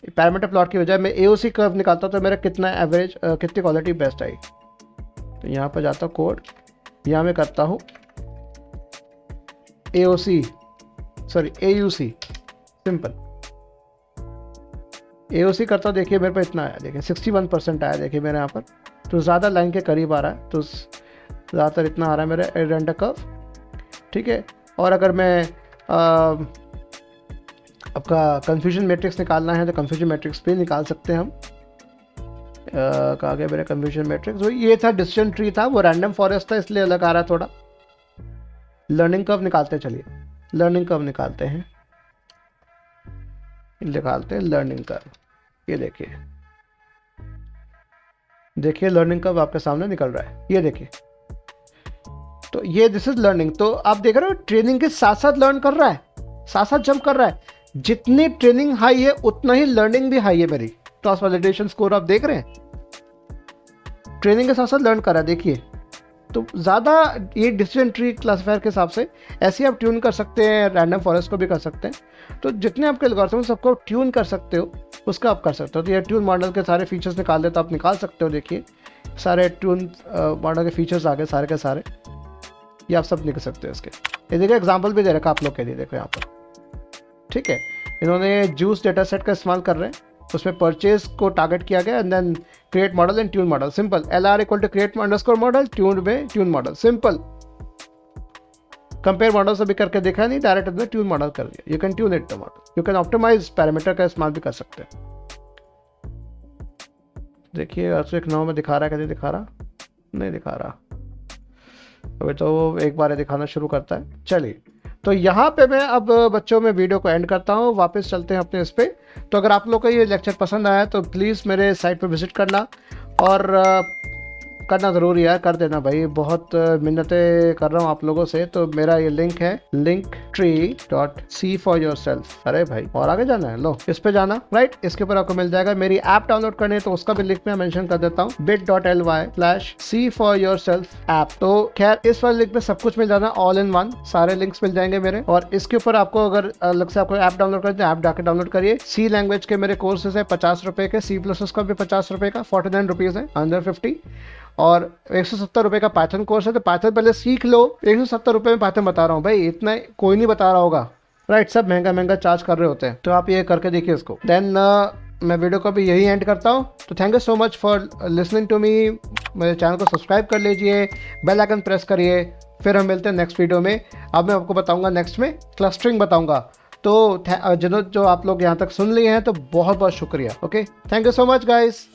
पैरामीटर प्लॉट की बजाय मैं AOC कर्व निकालता हूँ तो मेरा कितना एवरेज, कितनी क्वालिटी बेस्ट आई। तो यहाँ पर जाता हूँ कोड, यहाँ मैं करता हूँ AUC सिंपल AOC करता हूँ। देखिए मेरे पे इतना आया, देखिए 61% आया, देखिए मेरे यहाँ पर तो ज़्यादा लाइन के करीब आ रहा है, तो ज़्यादातर इतना आ रहा है मेरा रेंडर कर्व, ठीक है। और अगर मैं आपका कन्फ्यूजन मैट्रिक्स निकालना है तो कन्फ्यूजन मैट्रिक्स भी निकाल सकते हैं हम। कहाँ गया मेरा कन्फ्यूजन मैट्रिक्स, वही ये था, डिसीजन ट्री था, वो रैंडम फॉरेस्ट था इसलिए अलग आ रहा है थोड़ा। लर्निंग कर्व निकालते हैं, चलिए लर्निंग कर्व निकालते हैं, लर्निंग कर्व। ये देखिए लर्निंग कर्व आपके सामने निकल रहा है, ये देखिए। तो ये दिस इज लर्निंग। तो आप देख रहे हो ट्रेनिंग के साथ साथ लर्न कर रहा है, साथ साथ जंप कर रहा है। जितनी ट्रेनिंग हाई है उतना ही लर्निंग भी हाई है मेरी। क्रॉस वैलिडेशन स्कोर आप देख रहे हैं, ट्रेनिंग के साथ साथ लर्न कर रहा है, देखिए। तो ज़्यादा ये डिसीजन ट्री क्लासीफायर के हिसाब से ऐसे आप ट्यून कर सकते हैं, रैंडम फॉरेस्ट को भी कर सकते हैं। तो जितने आपके एल्गोरिथम सबको ट्यून कर सकते हो उसका आप कर सकते हो। तो ये ट्यून मॉडल के सारे फीचर्स निकाल देते, तो आप निकाल सकते हो। देखिए सारे ट्यून मॉडल के फीचर्स आ गए सारे के सारे, ये आप सब निकल सकते हो इसके। ये देखिए एग्जाम्पल भी दे रखा आप लोग के लिए, देखो यहाँ पर, ठीक है। इन्होंने जूस डेटा सेट का इस्तेमाल कर रहे हैं, उसमें परचेज को टारगेट किया गया, and then create model and tune model. Simple LR equal to create underscore model, tune में tune model, simple. Compare model से भी करके देखा नहीं, डायरेक्ट अपने ट्यून मॉडल कर दिया। You can tune it the model, you can optimise parameter का इस्तेमाल भी कर सकते हैं। देखिए 809 में दिखा रहा है, कैसे दिखा रहा, नहीं दिखा रहा अभी, तो एक बार दिखाना शुरू करता है। चलिए तो यहाँ पे मैं अब बच्चों में वीडियो को एंड करता हूँ, वापस चलते हैं अपने इस पे। तो अगर आप लोग को ये लेक्चर पसंद आया तो प्लीज़ मेरे साइट पे विजिट करना, और करना ज़रूरी है, कर देना भाई, बहुत मिन्नतें कर रहा हूँ आप लोगों से। तो मेरा ये लिंक है linktree.see4yourself। अरे भाई और आगे जाना है, लो इस पे जाना, राइट। इसके ऊपर आपको मिल जाएगा। मेरी ऐप डाउनलोड करनी है तो उसका भी लिंक मैं मेंशन कर देता हूँ, bit.ly/see4yourself ऐप। तो खैर इस वाले लिंक पे सब कुछ मिल जाना, ऑल इन वन, सारे लिंक्स मिल जाएंगे मेरे। और इसके ऊपर आपको अगर अलग से आपको ऐप डाउनलोड करते हैं, ऐप जाकर डाउनलोड करिए। सी लैंग्वेज के मेरे कोर्सेज है 50 रुपए के, C++ का भी 50 रुपए का, 49 रुपीज़ है, अंडर 50। और 170 रुपये का पाइथन कोर्स है। तो पाइथन पहले सीख लो, 170 रुपये में पाइथन बता रहा हूँ भाई, इतना कोई नहीं बता रहा होगा, राइट। सब महंगा महंगा चार्ज कर रहे होते हैं, तो आप ये करके देखिए इसको। देन मैं वीडियो को भी यही एंड करता हूँ। तो thank you so much for listening to me. मेरे चैनल को सब्सक्राइब कर लीजिए, बेल आइकन प्रेस करिए। फिर हम मिलते हैं नेक्स्ट वीडियो में। अब मैं आपको बताऊँगा नेक्स्ट में क्लस्टरिंग बताऊँगा। तो जो आप लोग यहाँ तक सुन लिए हैं तो बहुत बहुत शुक्रिया। Okay, thank you so much guys.